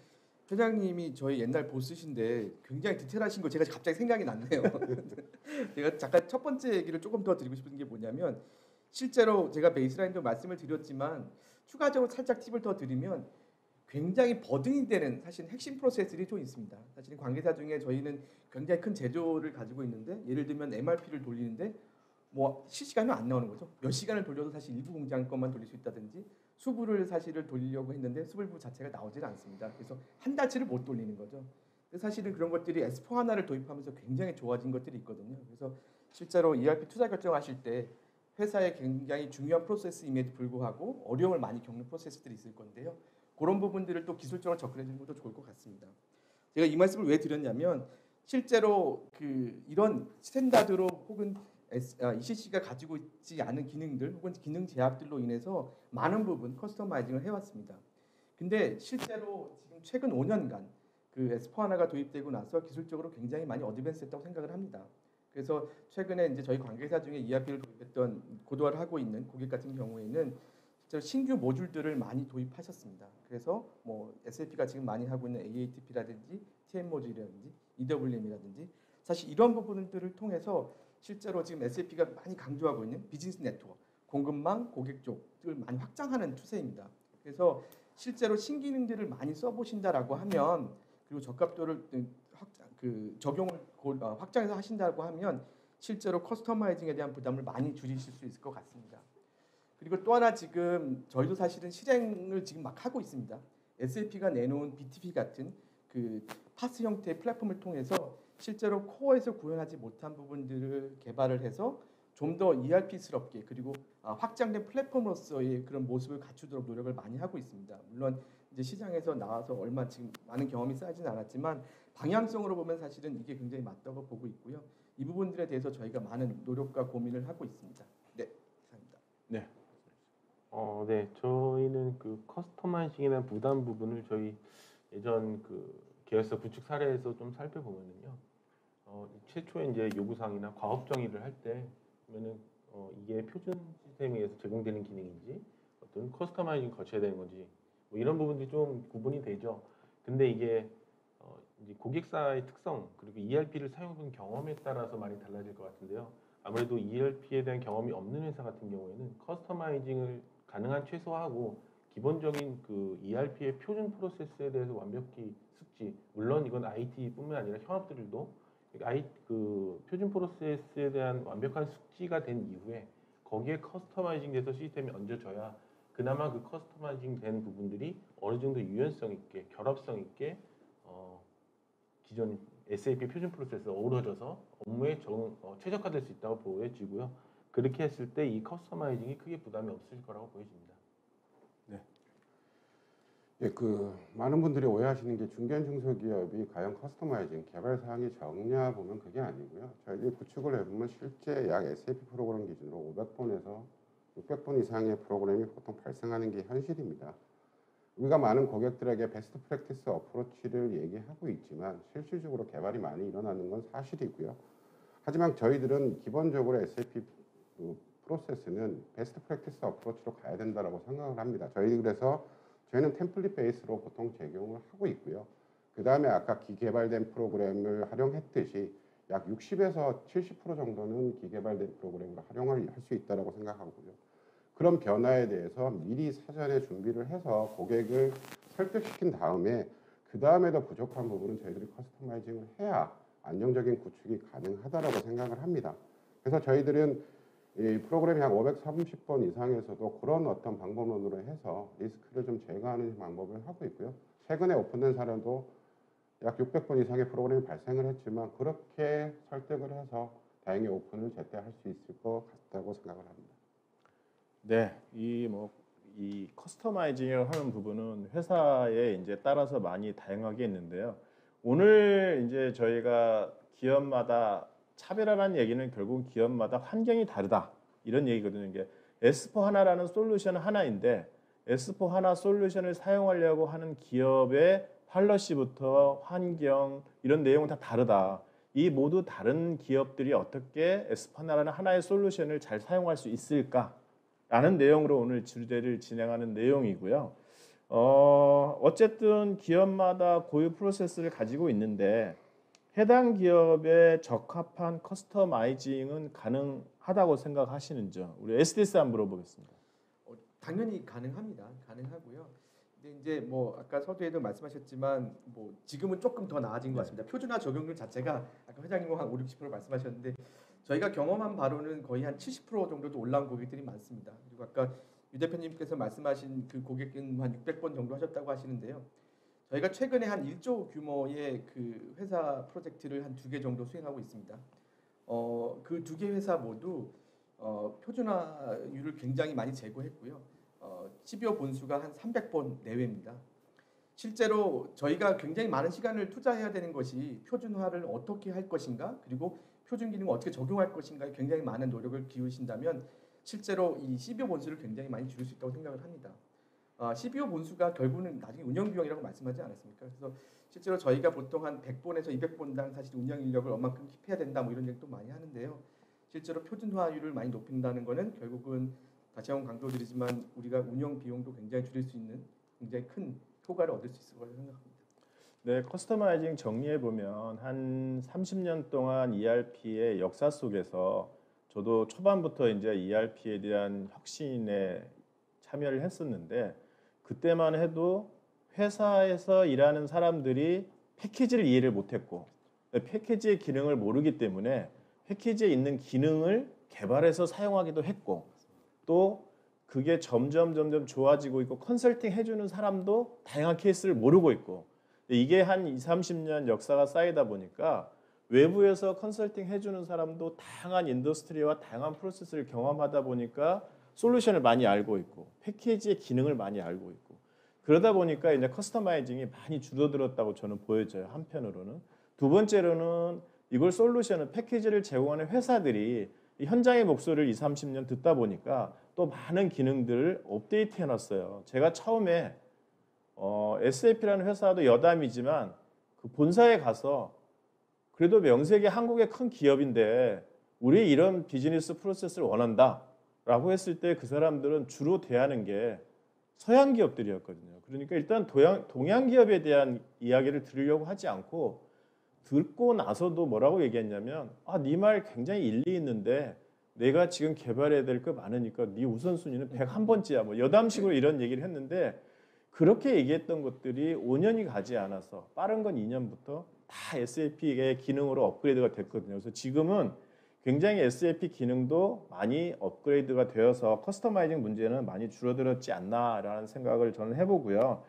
B: 회장님이 저희 옛날 보스신데 굉장히 디테일하신 거 제가 갑자기 생각이 났네요. 제가 잠깐 첫 번째 얘기를 조금 더 드리고 싶은 게 뭐냐면 실제로 제가 베이스라인도 말씀을 드렸지만 추가적으로 살짝 팁을 더 드리면 굉장히 버든이 되는 사실 핵심 프로세스들이 좀 있습니다. 사실 관계사 중에 저희는 굉장히 큰 제조를 가지고 있는데 예를 들면 MRP를 돌리는데 뭐 실시간은 안 나오는 거죠. 몇 시간을 돌려도 사실 일부 공장 것만 돌릴 수 있다든지 수부를 사실을 돌리려고 했는데 수불부 자체가 나오질 않습니다. 그래서 한 달치를 못 돌리는 거죠. 사실은 그런 것들이 S4HANA를 도입하면서 굉장히 좋아진 것들이 있거든요. 그래서 실제로 ERP 투자 결정하실 때 회사의 굉장히 중요한 프로세스임에도 불구하고 어려움을 많이 겪는 프로세스들이 있을 건데요. 그런 부분들을 또 기술적으로 접근해 주는 것도 좋을 것 같습니다. 제가 이 말씀을 왜 드렸냐면 실제로 이런 스탠다드로 혹은 ECC가 가지고 있지 않은 기능들 혹은 기능 제약들로 인해서 많은 부분 커스터마이징을 해왔습니다. 근데 실제로 지금 최근 5년간 S4HANA가 도입되고 나서 기술적으로 굉장히 많이 어드밴스했다고 생각을 합니다. 그래서 최근에 이제 저희 관계사 중에 ERP를 도입했던 고도화를 하고 있는 고객 같은 경우에는 실제로 신규 모듈들을 많이 도입하셨습니다. 그래서 뭐 SAP가 지금 많이 하고 있는 AATP라든지 TM 모듈이라든지 EWM이라든지 사실 이런 부분들을 통해서 실제로 지금 SAP가 많이 강조하고 있는 비즈니스 네트워크, 공급망, 고객 쪽을 많이 확장하는 추세입니다. 그래서 실제로 신기능들을 많이 써보신다라고 하면 그리고 적합도를 적용을 확장해서 하신다고 하면 실제로 커스터마이징에 대한 부담을 많이 줄이실 수 있을 것 같습니다. 그리고 또 하나 지금 저희도 사실은 실행을 지금 막 하고 있습니다. SAP가 내놓은 BTP 같은 그 파스 형태의 플랫폼을 통해서 실제로 코어에서 구현하지 못한 부분들을 개발을 해서 좀 더 ERP스럽게 그리고 확장된 플랫폼으로서의 그런 모습을 갖추도록 노력을 많이 하고 있습니다. 물론 이제 시장에서 나와서 얼마 지금 많은 경험이 쌓이진 않았지만 방향성으로 보면 사실은 이게 굉장히 맞다고 보고 있고요. 이 부분들에 대해서 저희가 많은 노력과 고민을 하고 있습니다. 네, 감사합니다.
A: 네.
C: 네, 저희는 그 커스터마이징이나 부담 부분을 저희 예전 그 계열사 구축 사례에서 좀 살펴보면은요, 최초에 이제 요구사항이나 과업 정의를 할 때 보면은 이게 표준 시스템에 의해서 제공되는 기능인지 어떤 커스터마이징 거쳐야 되는 건지 뭐 이런 부분들이 좀 구분이 되죠. 근데 이게 이제 고객사의 특성 그리고 ERP를 사용한 경험에 따라서 많이 달라질 것 같은데요. 아무래도 ERP에 대한 경험이 없는 회사 같은 경우에는 커스터마이징을 가능한 최소화하고 기본적인 그 ERP의 표준 프로세스에 대해서 완벽히 숙지, 물론 이건 IT뿐만 아니라 현업들도 그 표준 프로세스에 대한 완벽한 숙지가 된 이후에 거기에 커스터마이징 돼서 시스템이 얹어져야 그나마 그 커스터마이징 된 부분들이 어느 정도 유연성 있게 결합성 있게 기존 SAP 표준 프로세스와 어우러져서 업무에 최적화될 수 있다고 보여지고요. 그렇게 했을 때 이 커스터마이징이 크게 부담이 없을 거라고 보여집니다.
D: 예, 그 많은 분들이 오해하시는 게 중견 중소기업이 과연 커스터마이징 개발 사항이 적냐 보면 그게 아니고요. 저희들이 구축을 해보면 실제 약 SAP 프로그램 기준으로 500번에서 600번 이상의 프로그램이 보통 발생하는 게 현실입니다. 우리가 많은 고객들에게 베스트 프랙티스 어프로치를 얘기하고 있지만 실질적으로 개발이 많이 일어나는 건 사실이고요. 하지만 저희들은 기본적으로 SAP 프로세스는 베스트 프랙티스 어프로치로 가야 된다고 생각을 합니다. 저희는 템플릿 베이스로 보통 적용을 하고 있고요. 그 다음에 아까 기개발된 프로그램을 활용했듯이 약 60에서 70% 정도는 기개발된 프로그램을 활용을 할 수 있다고 생각하고요. 그런 변화에 대해서 미리 사전에 준비를 해서 고객을 설득시킨 다음에 그 다음에도 부족한 부분은 저희들이 커스터마이징을 해야 안정적인 구축이 가능하다고 생각을 합니다. 그래서 저희들은 이 프로그램이 한 530번 이상에서도 그런 어떤 방법론으로 해서 리스크를 좀 제거하는 방법을 하고 있고요. 최근에 오픈된 사례도 약 600번 이상의 프로그램이 발생을 했지만 그렇게 설득을 해서 다행히 오픈을 제때 할 수 있을 것 같다고 생각을 합니다.
A: 네, 이 커스터마이징을 하는 부분은 회사에 이제 따라서 많이 다양하게 있는데요. 오늘 이제 저희가 기업마다 차별화라는 얘기는 결국 기업마다 환경이 다르다 이런 얘기거든요. 이게 S4HANA라는 솔루션 하나인데 S4HANA 솔루션을 사용하려고 하는 기업의 팔러시부터 환경 이런 내용은 다 다르다. 이 모두 다른 기업들이 어떻게 S4HANA라는 하나의 솔루션을 잘 사용할 수 있을까라는 내용으로 오늘 주제를 진행하는 내용이고요. 어쨌든 기업마다 고유 프로세스를 가지고 있는데 해당 기업에 적합한 커스터마이징은 가능하다고 생각하시는지요? 우리 SDS 한번 물어보겠습니다.
B: 당연히 가능합니다. 가능하고요. 근데 이제 뭐 아까 서두에도 말씀하셨지만 뭐 지금은 조금 더 나아진 것 같습니다. 표준화 적용률 자체가 아까 회장님 한 5-60% 말씀하셨는데 저희가 경험한 바로는 거의 한 70% 정도도 올라온 고객들이 많습니다. 그리고 아까 유 대표님께서 말씀하신 그 고객은 한 600번 정도 하셨다고 하시는데요. 저희가 최근에 한 1조 규모의 그 회사 프로젝트를 한 2개 정도 수행하고 있습니다. 그 2개 회사 모두 표준화율을 굉장히 많이 제고했고요. CBO 본수가 한 300번 내외입니다. 실제로 저희가 굉장히 많은 시간을 투자해야 되는 것이 표준화를 어떻게 할 것인가 그리고 표준 기능을 어떻게 적용할 것인가에 굉장히 많은 노력을 기울이신다면 실제로 이 CBO 본수를 굉장히 많이 줄일 수 있다고 생각을 합니다. CBO 본수가 결국은 나중에 운영 비용이라고 말씀하지 않았습니까? 그래서 실제로 저희가 보통 한 100번에서 200번당 사실 운영 인력을 얼만큼 킵해야 된다 뭐 이런 얘기도 많이 하는데요. 실제로 표준화율을 많이 높인다는 것은 결국은 다시 한번 강조드리지만 우리가 운영 비용도 굉장히 줄일 수 있는 굉장히 큰 효과를 얻을 수 있을 거라고 생각합니다.
A: 네, 커스터마이징 정리해 보면 한 30년 동안 ERP의 역사 속에서 저도 초반부터 이제 ERP에 대한 혁신에 참여를 했었는데 그때만 해도 회사에서 일하는 사람들이 패키지를 이해를 못했고 패키지의 기능을 모르기 때문에 패키지에 있는 기능을 개발해서 사용하기도 했고 또 그게 점점 좋아지고 있고 컨설팅 해주는 사람도 다양한 케이스를 모르고 있고 이게 한 20, 30년 역사가 쌓이다 보니까 외부에서 컨설팅 해주는 사람도 다양한 인더스트리와 다양한 프로세스를 경험하다 보니까 솔루션을 많이 알고 있고 패키지의 기능을 많이 알고 있고 그러다 보니까 이제 커스터마이징이 많이 줄어들었다고 저는 보여져요. 한편으로는. 두 번째로는 이걸 솔루션을 패키지를 제공하는 회사들이 이 현장의 목소리를 20, 30년 듣다 보니까 또 많은 기능들을 업데이트 해놨어요. 제가 처음에 SAP라는 회사도 여담이지만 그 본사에 가서 그래도 명색이 한국의 큰 기업인데 우리 이런 비즈니스 프로세스를 원한다라고 했을 때 그 사람들은 주로 대하는 게 서양 기업들이었거든요. 그러니까 일단 동양 기업에 대한 이야기를 들으려고 하지 않고 듣고 나서도 뭐라고 얘기했냐면 네 말 굉장히 일리 있는데 내가 지금 개발해야 될 거 많으니까 네 우선순위는 101번째야. 뭐 여담식으로 이런 얘기를 했는데 그렇게 얘기했던 것들이 5년이 가지 않아서 빠른 건 2년부터 다 SAP의 기능으로 업그레이드가 됐거든요. 그래서 지금은 굉장히 SAP 기능도 많이 업그레이드가 되어서 커스터마이징 문제는 많이 줄어들었지 않나라는 생각을 저는 해보고요.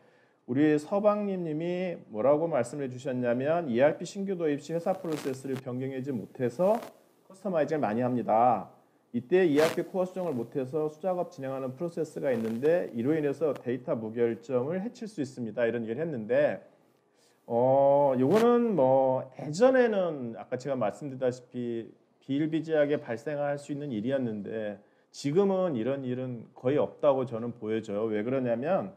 A: 우리 서방님이 뭐라고 말씀해 주셨냐면 ERP 신규 도입 시 회사 프로세스를 변경하지 못해서 커스터마이징을 많이 합니다. 이때 ERP 코어 수정을 못해서 수작업 진행하는 프로세스가 있는데 이로 인해서 데이터 무결점을 해칠 수 있습니다. 이런 얘기를 했는데 요거는 뭐 예전에는 아까 제가 말씀드렸다시피 비일비재하게 발생할 수 있는 일이었는데 지금은 이런 일은 거의 없다고 저는 보여져요. 왜 그러냐면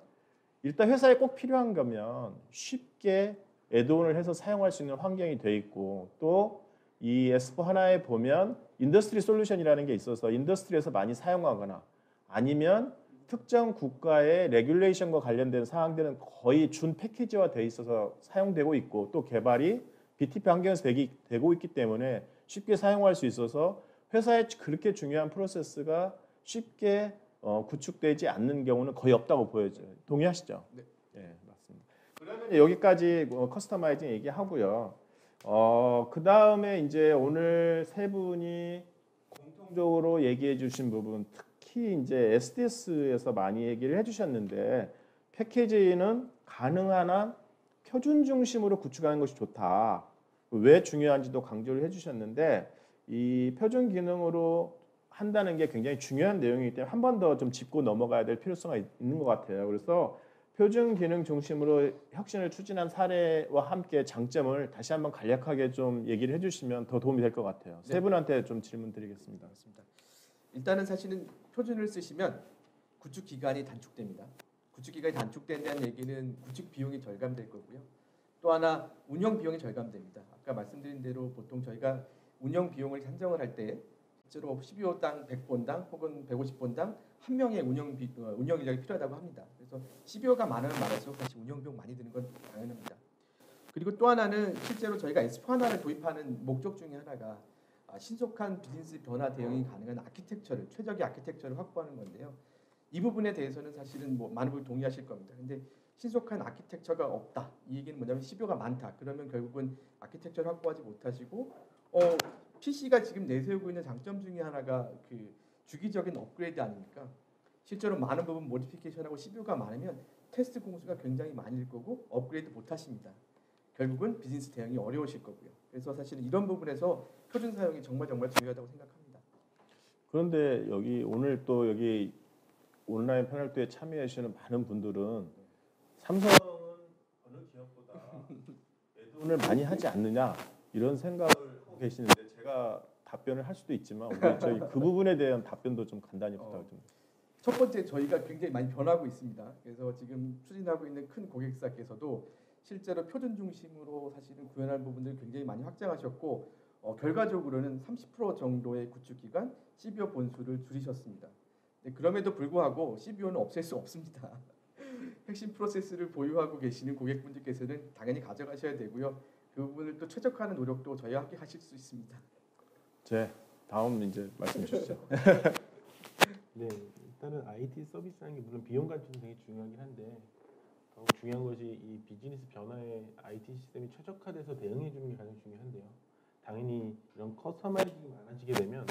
A: 일단 회사에 꼭 필요한 거면 쉽게 애드온을 해서 사용할 수 있는 환경이 돼 있고 또 이 S4하나에 보면 인더스트리 솔루션이라는 게 있어서 인더스트리에서 많이 사용하거나 아니면 특정 국가의 레귤레이션과 관련된 사항들은 거의 준 패키지화 돼 있어서 사용되고 있고 또 개발이 BTP 환경에서 되고 있기 때문에 쉽게 사용할 수 있어서 회사에 그렇게 중요한 프로세스가 쉽게 구축되지 않는 경우는 거의 없다고 보여져요. 동의하시죠?
B: 네.
A: 네, 맞습니다. 그러면 여기까지 커스터마이징 얘기하고요. 그 다음에 이제 오늘 세 분이 공통적으로 얘기해 주신 부분, 특히 이제 SDS에서 많이 얘기를 해주셨는데 패키지는 가능한 한 표준 중심으로 구축하는 것이 좋다. 왜 중요한지도 강조를 해주셨는데 이 표준 기능으로 한다는 게 굉장히 중요한 내용이기 때문에 한 번 더 좀 짚고 넘어가야 될 필요성이 있는 것 같아요. 그래서 표준 기능 중심으로 혁신을 추진한 사례와 함께 장점을 다시 한번 간략하게 좀 얘기를 해주시면 더 도움이 될 것 같아요. 세 분한테 좀 질문 드리겠습니다.
B: 일단은 사실은 표준을 쓰시면 구축 기간이 단축됩니다. 구축 기간이 단축된다는 얘기는 구축 비용이 절감될 거고요. 또 하나 운영 비용이 절감됩니다. 아까 말씀드린 대로 보통 저희가 운영 비용을 산정을 할 때 실제로 12호당 100본당 혹은 150본당 한 명의 운영 인력이 필요하다고 합니다. 그래서 12호가 많으면 많을수록 사실 운영 비용 많이 드는 건 당연합니다. 그리고 또 하나는 실제로 저희가 S4하나를 도입하는 목적 중에 하나가 신속한 비즈니스 변화 대응이 가능한 아키텍처를 최적의 아키텍처를 확보하는 건데요. 이 부분에 대해서는 사실은 뭐 많은 분이 동의하실 겁니다. 근데 신속한 아키텍처가 없다. 이 얘기는 뭐냐면 12호가 많다. 그러면 결국은 아키텍처를 확보하지 못하시고 PC가 지금 내세우고 있는 장점 중에 하나가 그 주기적인 업그레이드 아닙니까? 실제로 많은 부분 모디피케이션하고 12호가 많으면 테스트 공수가 굉장히 많을 거고 업그레이드 못 하십니다. 결국은 비즈니스 대응이 어려우실 거고요. 그래서 사실은 이런 부분에서 표준 사용이 정말 중요하다고 생각합니다.
A: 그런데 여기 오늘 또 여기 온라인 패널 때 참여해 주시는 많은 분들은 삼성은 어느 기업보다 애돈을 많이 하지 않느냐 이런 생각을 하고 계시는데 제가 답변을 할 수도 있지만 우리 저희 그 부분에 대한 답변도 좀 간단히 부탁을 좀.
B: 첫 번째 저희가 굉장히 많이 변하고 있습니다. 그래서 지금 추진하고 있는 큰 고객사께서도 실제로 표준 중심으로 사실은 구현할 부분들을 굉장히 많이 확장하셨고 결과적으로는 30% 정도의 구축 기간, CBO 본수를 줄이셨습니다. 그럼에도 불구하고 CBO는 없앨 수 없습니다. 핵심 프로세스를 보유하고 계시는 고객분들께서는 당연히 가져가셔야 되고요. 그 부분을 또 최적화하는 노력도 저희와 함께 하실 수 있습니다.
A: 다음 이제 말씀 주시죠.
C: 네, 일단은 IT 서비스라는 게 물론 비용 관점도 되게 중요하긴 한데 더욱 중요한 것이 이 비즈니스 변화에 IT 시스템이 최적화돼서 대응해 주는 게 가장 중요한데요. 당연히 이런 커스터마이징이 많아지게 되면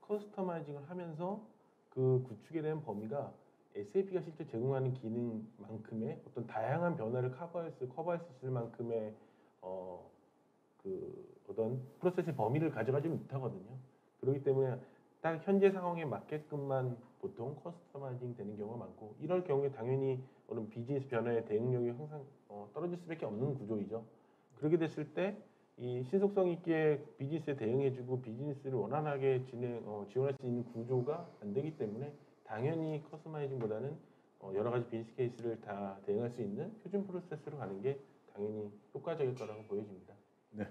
C: 커스터마이징을 하면서 그 구축에 대한 범위가 SAP가 실제 제공하는 기능만큼의 어떤 다양한 변화를 커버할 수 있을 만큼의 그 어떤 프로세스의 범위를 가져가지 못하거든요. 그렇기 때문에 딱 현재 상황에 맞게끔만 보통 커스터마이징 되는 경우가 많고, 이럴 경우에 당연히 어느 비즈니스 변화의 대응력이 항상 떨어질 수밖에 없는 구조이죠. 그렇게 됐을 때 이 신속성 있게 비즈니스에 대응해주고 비즈니스를 원활하게 지원할 수 있는 구조가 안 되기 때문에 당연히 커스터마이징보다는 여러 가지 비즈니스 케이스를 다 대응할 수 있는 표준 프로세스로 가는 게 당연히 효과적일 거라고 보여집니다.
A: 네.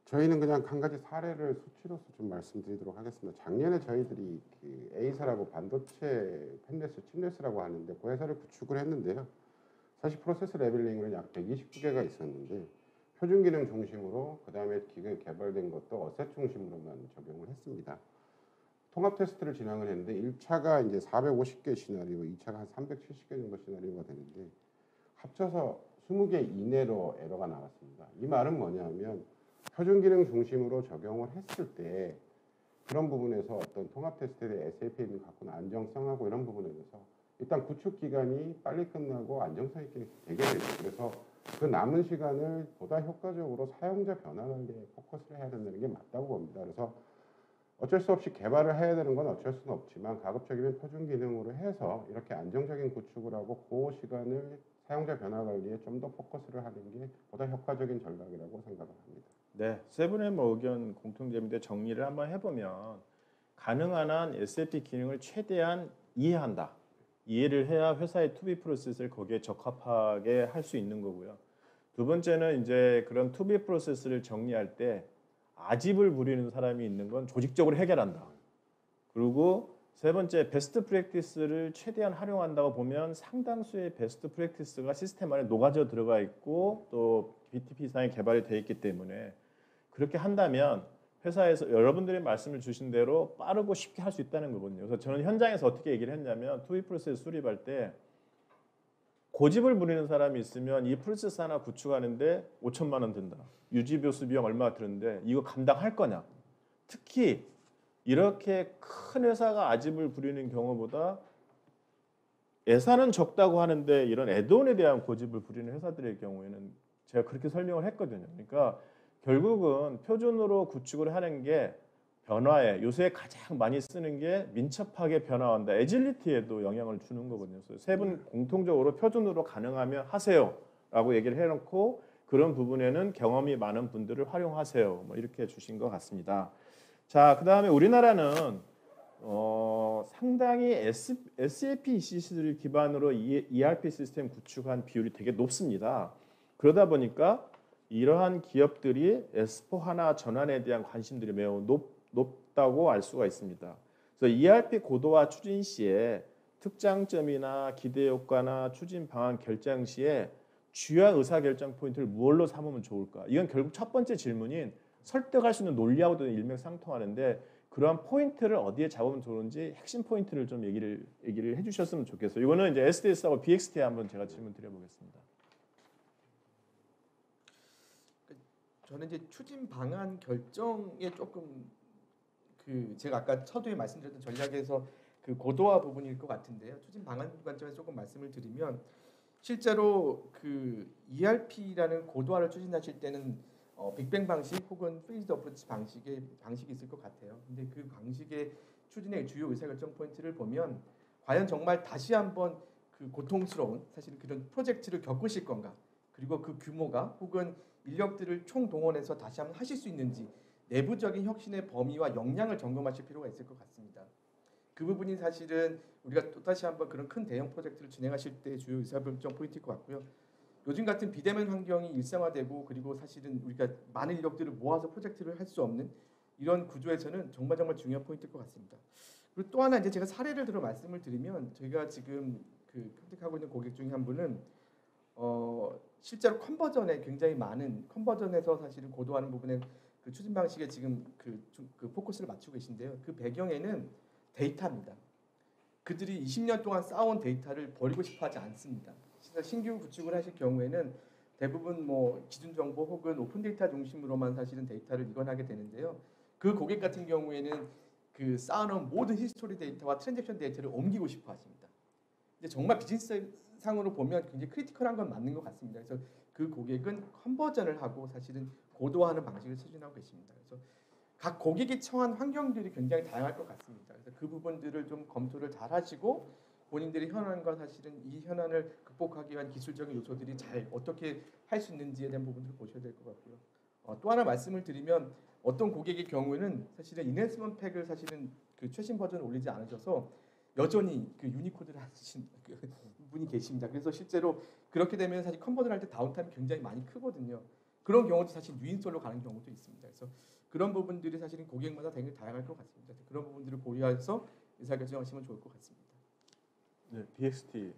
D: 저희는 그냥 한 가지 사례를 수치로서 좀 말씀드리도록 하겠습니다. 작년에 저희들이 그 A사라고 반도체 펜레스, 칩레스라고 하는데 그 회사를 구축을 했는데요. 사실 프로세스 레벨링으로는 약 129개가 있었는데 표준 기능 중심으로 그 다음에 기계 개발된 것도 어셋 중심으로만 적용을 했습니다. 통합 테스트를 진행을 했는데 1차가 이제 450개 시나리오, 2차가 한 370개 정도 시나리오가 되는데 합쳐서 20개 이내로 에러가 나왔습니다. 이 말은 뭐냐면 표준 기능 중심으로 적용을 했을 때 그런 부분에서 어떤 통합 테스트에 대해 SAP에 갖고 있는 안정성하고 이런 부분에 대해서 일단 구축 기간이 빨리 끝나고 안정성 있게 되게 되죠. 그래서 그 남은 시간을 보다 효과적으로 사용자 변화 관리에 포커스를 해야 된다는 게 맞다고 봅니다. 그래서 어쩔 수 없이 개발을 해야 되는 건 어쩔 수는 없지만 가급적이면 표준 기능으로 해서 이렇게 안정적인 구축을 하고 그 시간을 사용자 변화 관리에 좀 더 포커스를 하는 게 보다 효과적인 전략이라고 생각을 합니다.
A: 네, 세 분의 뭐 의견 공통점인데 정리를 한번 해보면 가능한 한 SAP 기능을 최대한 이해한다. 이해를 해야 회사의 투비 프로세스를 거기에 적합하게 할 수 있는 거고요. 두 번째는 이제 그런 투비 프로세스를 정리할 때 아집을 부리는 사람이 있는 건 조직적으로 해결한다. 그리고 세 번째 베스트 프랙티스를 최대한 활용한다고 보면 상당수의 베스트 프랙티스가 시스템 안에 녹아져 들어가 있고 또 BTP상에 개발이 되어 있기 때문에 그렇게 한다면 회사에서 여러분들이 말씀을 주신 대로 빠르고 쉽게 할 수 있다는 거거든요. 그래서 저는 현장에서 어떻게 얘기를 했냐면 투비 프로세스 수립할 때 고집을 부리는 사람이 있으면 이 프로세스 하나 구축하는데 5천만 원 든다. 유지보수 비용 얼마 드는데 이거 감당할 거냐. 특히 이렇게 큰 회사가 아집을 부리는 경우보다 예산은 적다고 하는데 이런 애드온에 대한 고집을 부리는 회사들의 경우에는 제가 그렇게 설명을 했거든요. 그러니까 결국은 표준으로 구축을 하는 게 변화에 요새 가장 많이 쓰는 게 민첩하게 변화한다. 애질리티에도 영향을 주는 거거든요. 그래서 세 분 공통적으로 표준으로 가능하면 하세요라고 얘기를 해놓고 그런 부분에는 경험이 많은 분들을 활용하세요. 뭐 이렇게 주신 것 같습니다. 자, 그 다음에 우리나라는 상당히 SAP ECC를 기반으로 ERP 시스템 구축한 비율이 되게 높습니다. 그러다 보니까 이러한 기업들이 S4HANA 전환에 대한 관심들이 매우 높다고 알 수가 있습니다. 그래서 ERP 고도화 추진 시에 특장점이나 기대 효과나 추진 방안 결정 시에 주요한 의사결정 포인트를 무엇로 삼으면 좋을까? 이건 결국 첫 번째 질문인 설득할 수 있는 논리하고도 일맥상통하는데 그러한 포인트를 어디에 잡으면 좋은지 핵심 포인트를 좀 얘기를 해주셨으면 좋겠어요. 이거는 이제 SDS하고 BXT에 한번 제가 질문 드려보겠습니다.
B: 저는 이제 추진 방안 결정에 조금 제가 아까 서두에 말씀드렸던 전략에서 그 고도화 부분일 것 같은데요. 추진 방안 관점에서 조금 말씀을 드리면 실제로 그 ERP라는 고도화를 추진하실 때는 빅뱅 방식 혹은 페이즈드 어프로치 방식이 있을 것 같아요. 근데 그 방식의 추진의 주요 의사결정 포인트를 보면 과연 정말 다시 한번 그 고통스러운 사실 그런 프로젝트를 겪으실 건가? 그리고 그 규모가 혹은 인력들을 총동원해서 다시 한번 하실 수 있는지 내부적인 혁신의 범위와 역량을 점검하실 필요가 있을 것 같습니다. 그 부분이 사실은 우리가 또다시 한번 그런 큰 대형 프로젝트를 진행하실 때 주요 의사결정 포인트일 것 같고요. 요즘 같은 비대면 환경이 일상화되고 그리고 사실은 우리가 많은 인력들을 모아서 프로젝트를 할 수 없는 이런 구조에서는 정말 중요한 포인트일 것 같습니다. 그리고 또 하나 이제 제가 사례를 들어 말씀을 드리면 저희가 지금 컨택하고 있는 고객 중에 한 분은 실제로 컨버전에 굉장히 많은 컨버전에서 사실은 고도화하는 부분에 그 추진 방식에 지금 그 포커스를 맞추고 계신데요. 그 배경에는 데이터입니다. 그들이 20년 동안 쌓아온 데이터를 버리고 싶어하지 않습니다. 신규 구축을 하실 경우에는 대부분 뭐 기준 정보 혹은 오픈 데이터 중심으로만 사실은 데이터를 이관하게 되는데요. 그 고객 같은 경우에는 그 쌓아놓은 모든 히스토리 데이터와 트랜잭션 데이터를 옮기고 싶어 하십니다. 근데 정말 비즈니스 상으로 보면 굉장히 크리티컬한 건 맞는 것 같습니다. 그래서 그 고객은 컨버전을 하고 사실은 고도화하는 방식을 추진하고 계십니다. 그래서 각 고객이 처한 환경들이 굉장히 다양할 것 같습니다. 그래서 그 부분들을 좀 검토를 잘 하시고 본인들의 현안과 사실은 이 현안을 극복하기 위한 기술적인 요소들이 잘 어떻게 할 수 있는지에 대한 부분들을 보셔야 될 것 같고요. 또 하나 말씀을 드리면 어떤 고객의 경우에는 사실은 인핸스먼트 팩을 사실은 그 최신 버전을 올리지 않으셔서 여전히 그 유니코드를 하신 그 분이 계십니다. 그래서 실제로 그렇게 되면 사실 컨버전 할 때 다운타임이 굉장히 많이 크거든요. 그런 경우도 사실 뉴인스톨로 가는 경우도 있습니다. 그래서 그런 부분들이 사실은 고객마다 되게 다양할 것 같습니다. 그런 부분들을 고려해서 의사결정하시면 좋을 것 같습니다.
A: 네, BXT.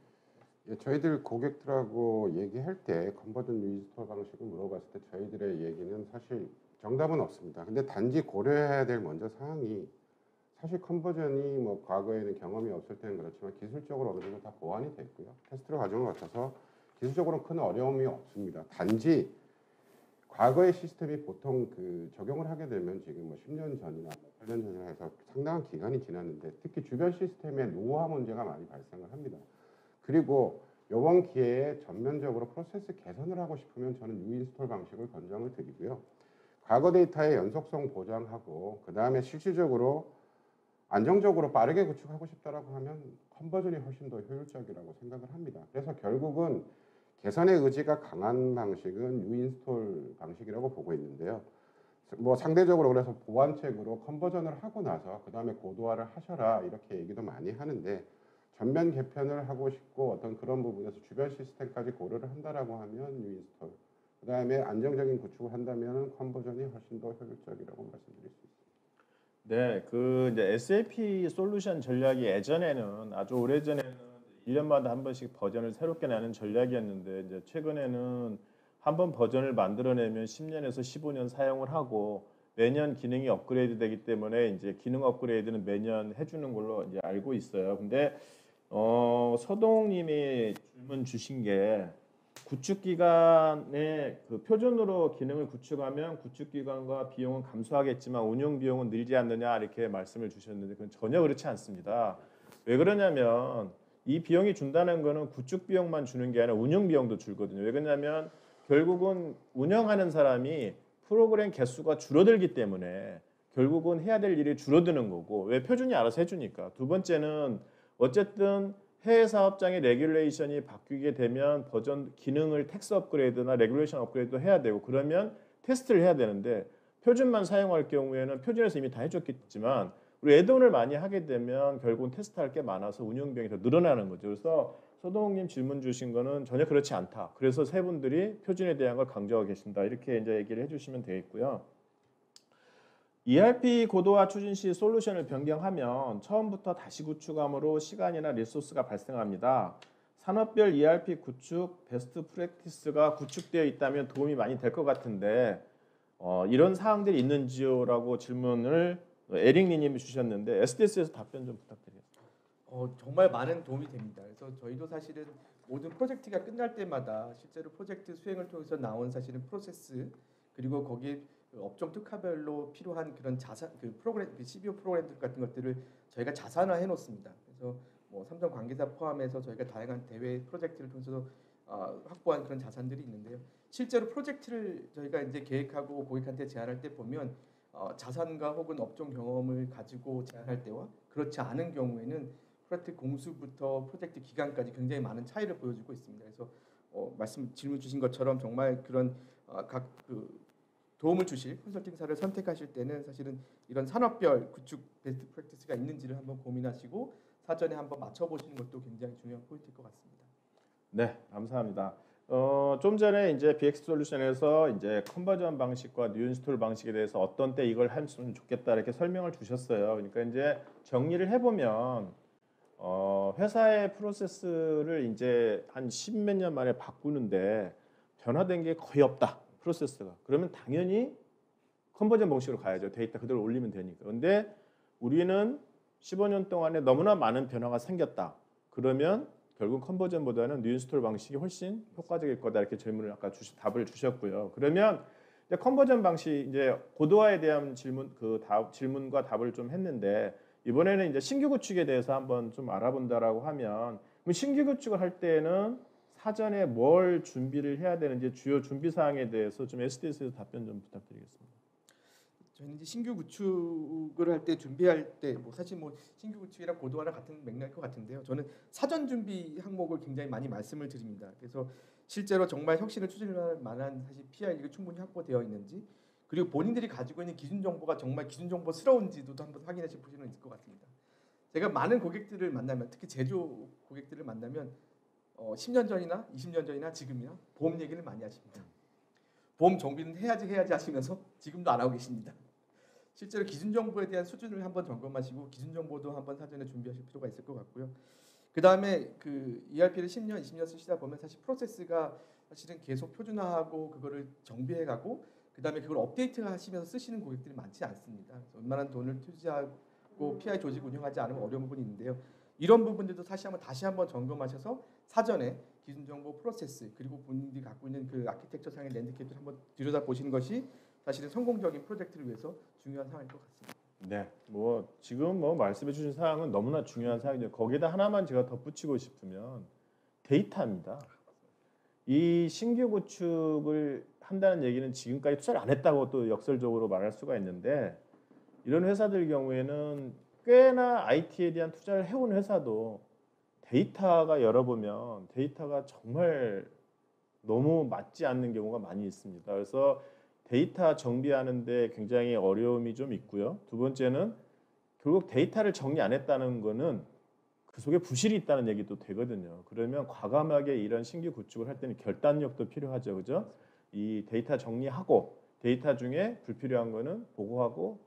D: 예, 저희들 고객들하고 얘기할 때 컨버전 뉴인스톨 방식을 물어봤을 때 저희들의 얘기는 사실 정답은 없습니다. 근데 단지 고려해야 될 먼저 사항이 사실 컨버전이 뭐 과거에는 경험이 없을 때는 그렇지만 기술적으로 어느 정도 다 보완이 됐고요. 테스트를 가져온 것 같아서 기술적으로는 큰 어려움이 없습니다. 단지 과거의 시스템이 보통 그 적용을 하게 되면 지금 뭐 10년 전이나 8년 전이나 해서 상당한 기간이 지났는데 특히 주변 시스템의 노후화 문제가 많이 발생을 합니다. 그리고 이번 기회에 전면적으로 프로세스 개선을 하고 싶으면 저는 뉴인스톨 방식을 권장을 드리고요. 과거 데이터의 연속성 보장하고 그 다음에 실질적으로 안정적으로 빠르게 구축하고 싶다라고 하면 컨버전이 훨씬 더 효율적이라고 생각을 합니다. 그래서 결국은 개선의 의지가 강한 방식은 뉴인스톨 방식이라고 보고 있는데요. 뭐 상대적으로 그래서 보완책으로 컨버전을 하고 나서 그 다음에 고도화를 하셔라 이렇게 얘기도 많이 하는데 전면 개편을 하고 싶고 어떤 그런 부분에서 주변 시스템까지 고려를 한다라고 하면 뉴인스톨 그 다음에 안정적인 구축을 한다면 컨버전이 훨씬 더 효율적이라고 말씀드릴 수 있습니다.
A: 네, 그 이제 SAP 솔루션 전략이 예전에는 아주 오래전에는 1년마다 한 번씩 버전을 새롭게 내는 전략이었는데 이제 최근에는 한 번 버전을 만들어내면 10년에서 15년 사용을 하고 매년 기능이 업그레이드 되기 때문에 이제 기능 업그레이드는 매년 해주는 걸로 이제 알고 있어요. 근데 서동님이 질문 주신 게 구축 기간에 그 표준으로 기능을 구축하면 구축 기간과 비용은 감소하겠지만 운영 비용은 늘지 않느냐 이렇게 말씀을 주셨는데 그건 전혀 그렇지 않습니다. 왜 그러냐면 이 비용이 준다는 거는 구축 비용만 주는 게 아니라 운영 비용도 줄거든요. 왜 그러냐면 결국은 운영하는 사람이 프로그램 개수가 줄어들기 때문에 결국은 해야 될 일이 줄어드는 거고 왜 표준이 알아서 해주니까. 두 번째는 어쨌든 해외 사업장의 레귤레이션이 바뀌게 되면 버전 기능을 텍스 업그레이드나 레귤레이션 업그레이드도 해야 되고 그러면 테스트를 해야 되는데 표준만 사용할 경우에는 표준에서 이미 다 해줬겠지만 우리 애드온을 많이 하게 되면 결국은 테스트할 게 많아서 운영 비용이 더 늘어나는 거죠. 그래서 서동욱님 질문 주신 거는 전혀 그렇지 않다. 그래서 세 분들이 표준에 대한 걸 강조하고 계신다. 이렇게 이제 얘기를 해주시면 되겠고요. ERP 고도화 추진 시 솔루션을 변경하면 처음부터 다시 구축함으로 시간이나 리소스가 발생합니다. 산업별 ERP 구축 베스트 프랙티스가 구축되어 있다면 도움이 많이 될 것 같은데 이런 사항들이 있는지요라고 질문을 에릭리님이 주셨는데 SDS에서 답변 좀 부탁드립니다.
B: 정말 많은 도움이 됩니다. 그래서 저희도 사실은 모든 프로젝트가 끝날 때마다 실제로 프로젝트 수행을 통해서 나온 사실은 프로세스 그리고 거기에 업종 특화별로 필요한 그런 자산 그 프로그램 그 CBO 프로그램들 같은 것들을 저희가 자산화해 놓습니다. 그래서 뭐 삼성 관계사 포함해서 저희가 다양한 대외 프로젝트를 통해서 확보한 그런 자산들이 있는데요. 실제로 프로젝트를 저희가 이제 계획하고 고객한테 제안할 때 보면 자산과 혹은 업종 경험을 가지고 제안할 때와 그렇지 않은 경우에는 프로젝트 공수부터 프로젝트 기간까지 굉장히 많은 차이를 보여주고 있습니다. 그래서 질문 주신 것처럼 정말 그런 각 도움을 주실 컨설팅사를 선택하실 때는 사실은 이런 산업별 구축 베스트 프랙티스가 있는지를 한번 고민하시고 사전에 한번 맞춰보시는 것도 굉장히 중요한 포인트일 것 같습니다.
A: 네, 감사합니다. 좀 전에 이제 BX 솔루션에서 이제 컨버전 방식과 뉴인스톨 방식에 대해서 어떤 때 이걸 하면 좋겠다 이렇게 설명을 주셨어요. 그러니까 이제 정리를 해보면 회사의 프로세스를 이제 한 10몇 년 만에 바꾸는데 변화된 게 거의 없다. 프로세스가. 그러면 당연히 컨버전 방식으로 가야죠. 데이터 그대로 올리면 되니까. 근데 우리는 15년 동안에 너무나 많은 변화가 생겼다. 그러면 결국 컨버전보다는 뉴인스톨 방식이 훨씬 효과적일 거다. 이렇게 질문을 아까 답을 주셨고요. 그러면 근데 컨버전 방식 이제 고도화에 대한 질문과 답을 좀 했는데 이번에는 이제 신규 구축에 대해서 한번 좀 알아본다라고 하면 그럼 신규 구축을 할 때는 사전에 뭘 준비를 해야 되는지 주요 준비 사항에 대해서 좀 SDS에서 답변 좀 부탁드리겠습니다.
B: 저희는 이제 신규 구축을 할 때 준비할 때 뭐 사실 뭐 신규 구축이랑 고도화랑 같은 맥락일 것 같은데요. 저는 사전 준비 항목을 굉장히 많이 말씀을 드립니다. 그래서 실제로 정말 혁신을 추진할 만한 사실 PI가 충분히 확보되어 있는지 그리고 본인들이 가지고 있는 기준 정보가 정말 기준 정보스러운지도 한번 확인해 볼 필요는 있을 것 같습니다. 제가 많은 고객들을 만나면 특히 제조 고객들을 만나면 10년 전이나 20년 전이나 지금이나 보험 얘기를 많이 하십니다. 보험 정비는 해야지 하시면서 지금도 안 하고 계십니다. 실제로 기준 정보에 대한 수준을 한번 점검하시고 기준 정보도 한번 사전에 준비하실 필요가 있을 것 같고요. 그 다음에 그 ERP를 10년, 20년 쓰시다 보면 사실 프로세스가 사실은 계속 표준화하고 그거를 정비해가고 그 다음에 그걸 업데이트하시면서 쓰시는 고객들이 많지 않습니다. 그래서 웬만한 돈을 투자하고 PI 조직 운영하지 않으면 어려운 부분이 있는데요. 이런 부분들도 다시 한번 점검하셔서 사전에 기준 정보 프로세스 그리고 본인들이 갖고 있는 그 아키텍처 상의 랜드캡을 한번 들여다 보시는 것이 사실은 성공적인 프로젝트를 위해서 중요한 사항일 것 같습니다.
A: 네, 뭐 지금 뭐 말씀해주신 사항은 너무나 중요한 사항이죠. 거기다 하나만 제가 덧붙이고 싶으면 데이터입니다. 이 신규 구축을 한다는 얘기는 지금까지 투자를 안 했다고 또 역설적으로 말할 수가 있는데 이런 회사들 경우에는 꽤나 IT에 대한 투자를 해온 회사도 데이터가 열어보면 데이터가 정말 너무 맞지 않는 경우가 많이 있습니다. 그래서 데이터 정비하는데 굉장히 어려움이 좀 있고요. 두 번째는 결국 데이터를 정리 안 했다는 거는 그 속에 부실이 있다는 얘기도 되거든요. 그러면 과감하게 이런 신규 구축을 할 때는 결단력도 필요하죠, 그죠? 이 데이터 정리하고 데이터 중에 불필요한 거는 보고하고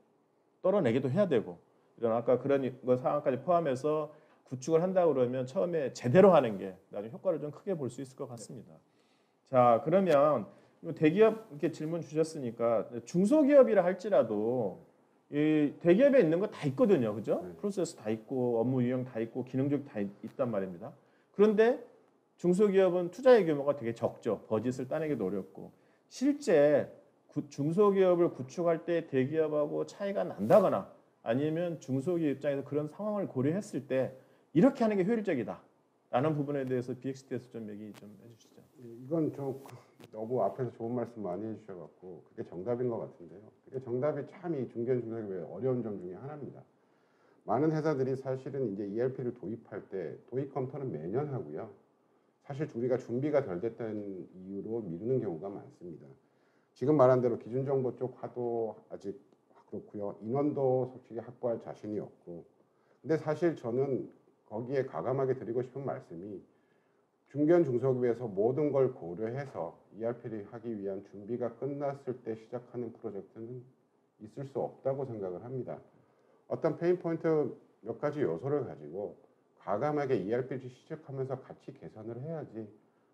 A: 떨어내기도 해야 되고 이런 아까 그런 거 상황까지 포함해서 구축을 한다 그러면 처음에 제대로 하는 게 나중에 효과를 좀 크게 볼 수 있을 것 같습니다. 자, 그러면 대기업 이렇게 질문 주셨으니까 중소기업이라 할지라도 이 대기업에 있는 거 다 있거든요, 그죠?
D: 네.
A: 프로세스 다 있고 업무 유형 다 있고 기능적 다 있단 말입니다. 그런데 중소기업은 투자의 규모가 되게 적죠. 버짓을 따내기도 어렵고 실제 중소기업을 구축할 때 대기업하고 차이가 난다거나 아니면 중소기업 입장에서 그런 상황을 고려했을 때 이렇게 하는 게 효율적이다라는 부분에 대해서 BXT에서 좀 얘기 좀 해주시죠.
D: 이건 좀 너무 앞에서 좋은 말씀 많이 해주셔갖고 그게 정답인 것 같은데요. 그게 정답이 참 이 중견 중소기업의 어려운 점 중에 하나입니다. 많은 회사들이 사실은 이제 ERP를 도입할 때 도입 검토는 매년 하고요. 사실 우리가 준비가 덜 됐다는 이유로 미루는 경우가 많습니다. 지금 말한 대로 기준 정보 쪽 화도 아직 그렇고요. 인원도 솔직히 확보할 자신이 없고. 근데 사실 저는 거기에 과감하게 드리고 싶은 말씀이 중견 중소기업에서 모든 걸 고려해서 ERP를 하기 위한 준비가 끝났을 때 시작하는 프로젝트는 있을 수 없다고 생각을 합니다. 어떤 페인 포인트 몇 가지 요소를 가지고 과감하게 ERP를 시작하면서 같이 개선을 해야지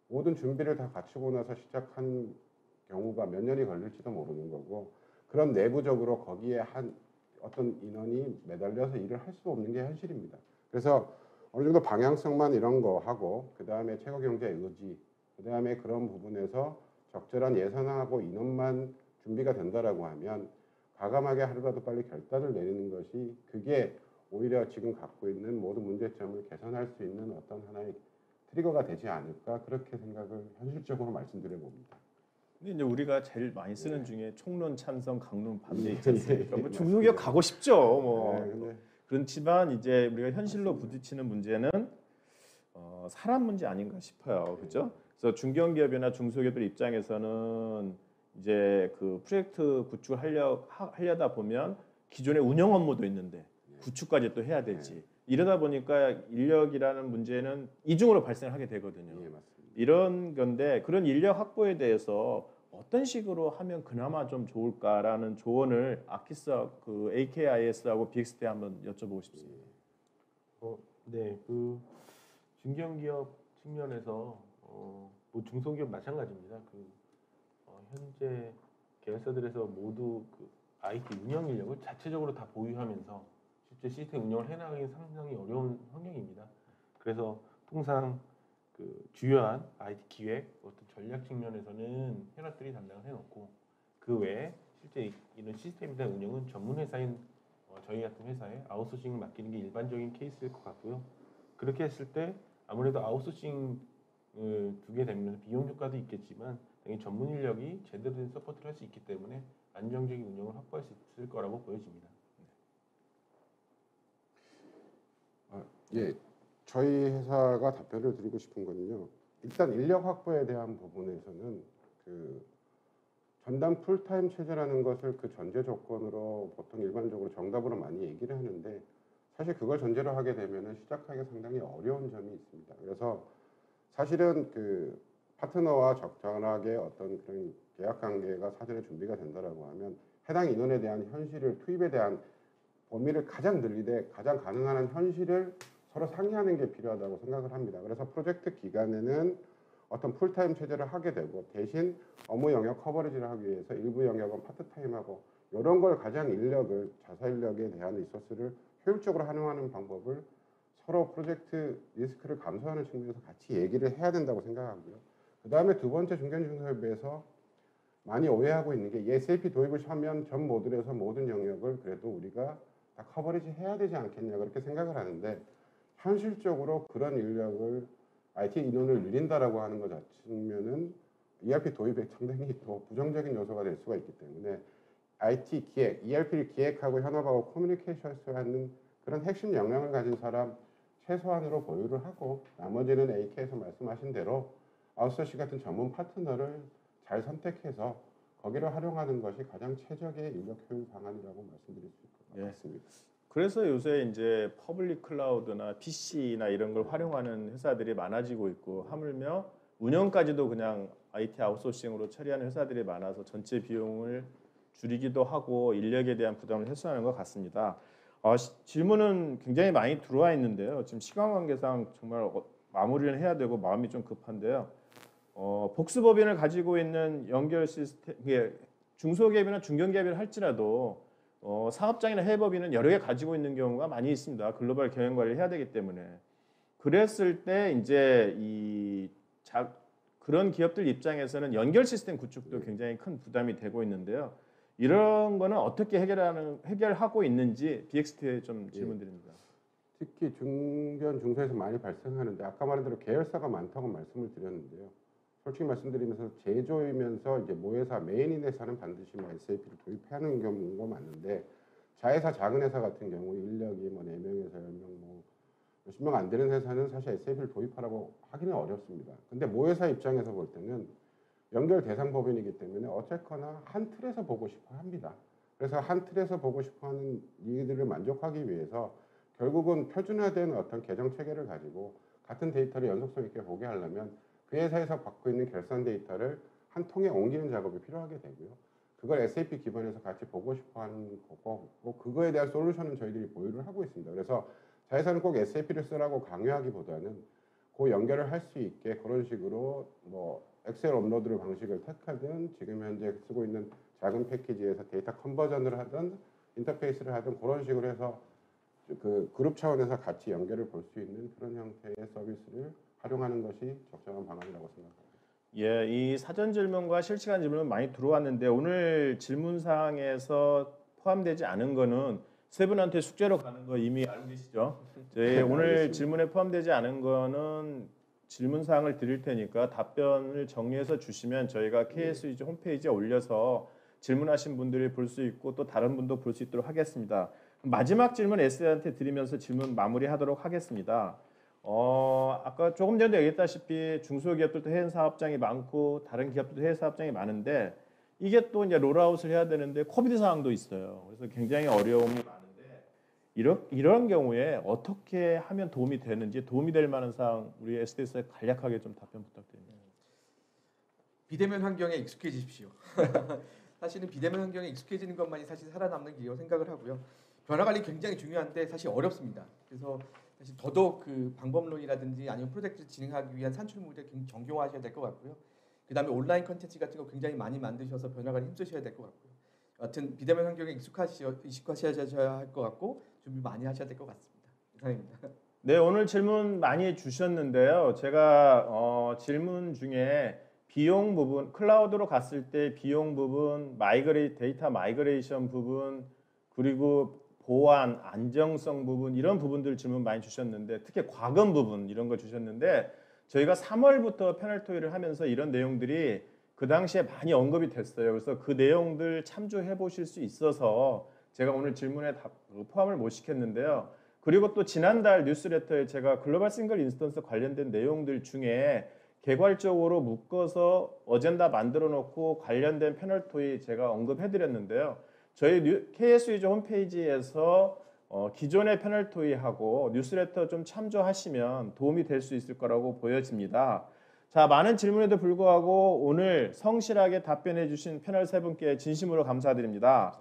D: 모든 준비를 다 갖추고 나서 시작하는 경우가 몇 년이 걸릴지도 모르는 거고 그런 내부적으로 거기에 한 어떤 인원이 매달려서 일을 할 수 없는 게 현실입니다. 그래서 어느 정도 방향성만 이런 거 하고 그 다음에 최고 경제 의지 그 다음에 그런 부분에서 적절한 예산하고 인원만 준비가 된다라고 하면 과감하게 하루라도 빨리 결단을 내리는 것이 그게 오히려 지금 갖고 있는 모든 문제점을 개선할 수 있는 어떤 하나의 트리거가 되지 않을까 그렇게 생각을 현실적으로 말씀드려 봅니다.
A: 근데 이제 우리가 제일 많이 쓰는
D: 네.
A: 중에 총론 찬성, 강론 반대
D: 네,
A: 있지 않습니까?
D: 네,
A: 뭐
D: 네,
A: 중소기업
D: 맞습니다.
A: 가고 싶죠. 뭐
D: 네, 근데
A: 그렇지만 이제 우리가 현실로 부딪히는 문제는 사람 문제 아닌가 싶어요. 그죠? 그래서 중견기업이나 중소기업들 입장에서는 이제 그 프로젝트 구축을 하려다 보면 기존의 운영 업무도 있는데 구축까지 또 해야 되지. 이러다 보니까 인력이라는 문제는 이중으로 발생을 하게 되거든요.
D: 예, 맞습니다.
A: 이런 건데 그런 인력 확보에 대해서 어떤 식으로 하면 그나마 좀 좋을까라는 조언을 아키스 그 AKIS하고 BXT에 한번 여쭤보고 싶습니다.
C: 네, 그 중견기업 측면에서 뭐 중소기업 마찬가지입니다. 현재 계열사들에서 모두 그 IT 운영 인력을 자체적으로 다 보유하면서 실제 시스템 운영을 해나가기 상당히 어려운 환경입니다. 그래서 통상 그 주요한 IT 기획, 어떤 전략 측면에서는 현업들이 담당을 해놓고 그 외에 실제 이런 시스템에 대한 운영은 전문 회사인 저희 같은 회사에 아웃소싱을 맡기는 게 일반적인 케이스일 것 같고요. 그렇게 했을 때 아무래도 아웃소싱을 두게 되면 비용 효과도 있겠지만 당연히 전문 인력이 제대로 된 서포트를 할 수 있기 때문에 안정적인 운영을 확보할 수 있을 거라고 보여집니다.
D: 예, 저희 회사가 답변을 드리고 싶은 거는요. 일단 인력 확보에 대한 부분에서는 그 전담 풀타임 체제라는 것을 그 전제 조건으로 보통 일반적으로 정답으로 많이 얘기를 하는데 사실 그걸 전제로 하게 되면은 시작하기가 상당히 어려운 점이 있습니다. 그래서 사실은 그 파트너와 적절하게 어떤 그런 계약 관계가 사전에 준비가 된다라고 하면 해당 인원에 대한 현실을 투입에 대한 범위를 가장 늘리되 가장 가능한 한 현실을 서로 상의하는 게 필요하다고 생각을 합니다. 그래서 프로젝트 기간에는 어떤 풀타임 체제를 하게 되고 대신 업무 영역 커버리지를 하기 위해서 일부 영역은 파트타임하고 이런 걸 가장 인력을 자사 인력에 대한 리소스를 효율적으로 활용하는 방법을 서로 프로젝트 리스크를 감소하는 측면에서 같이 얘기를 해야 된다고 생각하고요. 그 다음에 두 번째 중견중소기업에서 많이 오해하고 있는 게 SAP 도입을 하면 전 모듈에서 모든 영역을 그래도 우리가 다 커버리지 해야 되지 않겠냐 그렇게 생각을 하는데 현실적으로 그런 인력을 IT 인원을 늘린다라고 하는 것 자체면은 ERP 도입에 상당히 더 부정적인 요소가 될 수가 있기 때문에 IT 기획, ERP를 기획하고 현업하고 커뮤니케이션을 하는 그런 핵심 역량을 가진 사람 최소한으로 보유를 하고 나머지는 AK에서 말씀하신 대로 아웃소싱 같은 전문 파트너를 잘 선택해서 거기를 활용하는 것이 가장 최적의 인력 효율 방안이라고 말씀드릴 수 있을 것 같습니다.
A: 그래서 요새 이제 퍼블릭 클라우드나 PC나 이런 걸 활용하는 회사들이 많아지고 있고 하물며 운영까지도 그냥 IT 아웃소싱으로 처리하는 회사들이 많아서 전체 비용을 줄이기도 하고 인력에 대한 부담을 해소하는 것 같습니다. 질문은 굉장히 많이 들어와 있는데요. 지금 시간 관계상 정말 마무리를 해야 되고 마음이 좀 급한데요. 복수법인을 가지고 있는 연결 시스템, 중소기업이나 중견기업을 할지라도 사업장이나 해외법인은 여러 개 가지고 있는 경우가 많이 있습니다. 글로벌 경영 관리를 해야 되기 때문에. 그랬을 때 이제 그런 기업들 입장에서는 연결 시스템 구축도 굉장히 큰 부담이 되고 있는데요. 이런 거는 어떻게 해결하고 있는지 BXT에 좀 질문드립니다.
D: 특히 중견 중소에서 많이 발생하는데 아까 말한 대로 계열사가 많다고 말씀을 드렸는데요. 솔직히 말씀드리면서 제조이면서 이제 모회사 메인인 회사는 반드시 뭐 SAP를 도입하는 경우가 많은데 자회사 작은 회사 같은 경우 인력이 뭐 4명에서 10명 뭐 몇십 명 안 되는 회사는 사실 SAP를 도입하라고 하기는 어렵습니다. 근데 모회사 입장에서 볼 때는 연결 대상 법인이기 때문에 어쨌거나 한 틀에서 보고 싶어 합니다. 그래서 한 틀에서 보고 싶어 하는 이들을 만족하기 위해서 결국은 표준화된 어떤 계정 체계를 가지고 같은 데이터를 연속성 있게 보게 하려면 그 회사에서 받고 있는 결산 데이터를 한 통에 옮기는 작업이 필요하게 되고요. 그걸 SAP 기반에서 같이 보고 싶어 하는 거고 그거에 대한 솔루션은 저희들이 보유를 하고 있습니다. 그래서 자회사는 꼭 SAP를 쓰라고 강요하기보다는 그 연결을 할 수 있게 그런 식으로 뭐 엑셀 업로드 방식을 택하든 지금 현재 쓰고 있는 작은 패키지에서 데이터 컨버전을 하든 인터페이스를 하든 그런 식으로 해서 그 그룹 차원에서 같이 연결을 볼 수 있는 그런 형태의 서비스를 활용하는 것이 적절한 방안이라고 생각합니다.
A: 예, 이 사전 질문과 실시간 질문은 많이 들어왔는데 오늘 질문 사항에서 포함되지 않은 거는 세 분한테 숙제로 가는 거 이미 알고 계시죠? 저희 오늘
D: 알겠습니다.
A: 질문에 포함되지 않은 거는 질문 사항을 드릴 테니까 답변을 정리해서 주시면 저희가 KSUG 홈페이지에 올려서 질문하신 분들이 볼 수 있고 또 다른 분도 볼 수 있도록 하겠습니다. 마지막 질문 S한테 드리면서 질문 마무리하도록 하겠습니다. 아까 조금 전에 얘기했다시피 중소기업들도 해외 사업장이 많고 다른 기업들도 해외 사업장이 많은데 이게 또 이제 롤아웃을 해야 되는데 코비드 상황도 있어요. 그래서 굉장히 어려움이 많은데 이런 경우에 어떻게 하면 도움이 되는지 도움이 될 만한 사항 우리 SDS에 간략하게 좀 답변 부탁드립니다.
B: 비대면 환경에 익숙해지십시오. 사실은 비대면 환경에 익숙해지는 것만이 사실 살아남는 길이라고 생각을 하고요. 변화 관리 굉장히 중요한데 사실 어렵습니다. 그래서 사실 더더욱 그 방법론이라든지 아니면 프로젝트를 진행하기 위한 산출물을 굉장히 정교화하셔야 될 것 같고요. 그다음에 온라인 컨텐츠 같은 거 굉장히 많이 만드셔서 변화 관리 힘쓰셔야 될 것 같고요. 여하튼 비대면 환경에 익숙하셔야 할 것 같고 준비 많이 하셔야 될 것 같습니다. 이상입니다.
A: 네, 오늘 질문 많이 주셨는데요. 제가 질문 중에 비용 부분, 클라우드로 갔을 때 비용 부분, 데이터 마이그레이션 부분, 그리고 보안, 안정성 부분 이런 부분들 질문 많이 주셨는데 특히 과금 부분 이런 거 주셨는데 저희가 3월부터 패널 토의를 하면서 이런 내용들이 그 당시에 많이 언급이 됐어요. 그래서 그 내용들 참조해 보실 수 있어서 제가 오늘 질문에 포함을 못 시켰는데요. 그리고 또 지난달 뉴스레터에 제가 글로벌 싱글 인스턴스 관련된 내용들 중에 개괄적으로 묶어서 어젠다 만들어 놓고 관련된 패널 토의 제가 언급해 드렸는데요. 저희 KS위즈 홈페이지에서 기존의 패널 토의하고 뉴스레터 좀 참조하시면 도움이 될 수 있을 거라고 보여집니다. 자, 많은 질문에도 불구하고 오늘 성실하게 답변해 주신 패널 세 분께 진심으로 감사드립니다.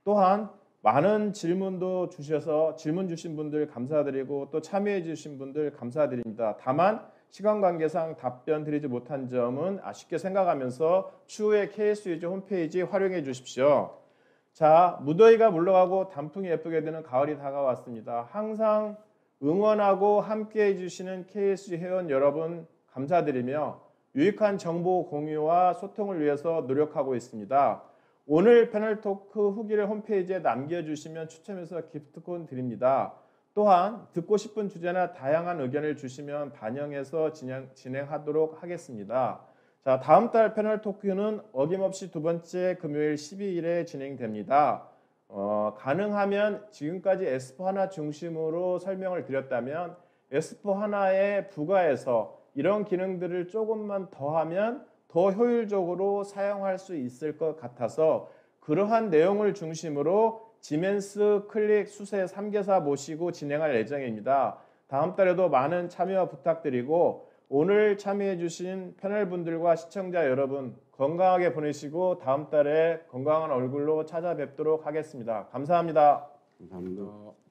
A: 또한 많은 질문도 주셔서 질문 주신 분들 감사드리고 또 참여해 주신 분들 감사드립니다. 다만 시간 관계상 답변 드리지 못한 점은 아쉽게 생각하면서 추후에 KS위즈 홈페이지 활용해 주십시오. 자, 무더위가 물러가고 단풍이 예쁘게 되는 가을이 다가왔습니다. 항상 응원하고 함께해 주시는 KSG 회원 여러분 감사드리며 유익한 정보 공유와 소통을 위해서 노력하고 있습니다. 오늘 패널 토크 후기를 홈페이지에 남겨주시면 추첨해서 기프트콘 드립니다. 또한 듣고 싶은 주제나 다양한 의견을 주시면 반영해서 진행하도록 하겠습니다. 자, 다음 달 패널 토크는 어김없이 두 번째 금요일 12일에 진행됩니다. 가능하면 지금까지 S4하나 중심으로 설명을 드렸다면 S4하나에 부가해서 이런 기능들을 조금만 더하면 더 효율적으로 사용할 수 있을 것 같아서 그러한 내용을 중심으로 지멘스, 클릭, 수세 3개사 모시고 진행할 예정입니다. 다음 달에도 많은 참여 부탁드리고 오늘 참여해 주신 패널분들과 시청자 여러분 건강하게 보내시고 다음 달에 건강한 얼굴로 찾아뵙도록 하겠습니다. 감사합니다.
D: 감사합니다.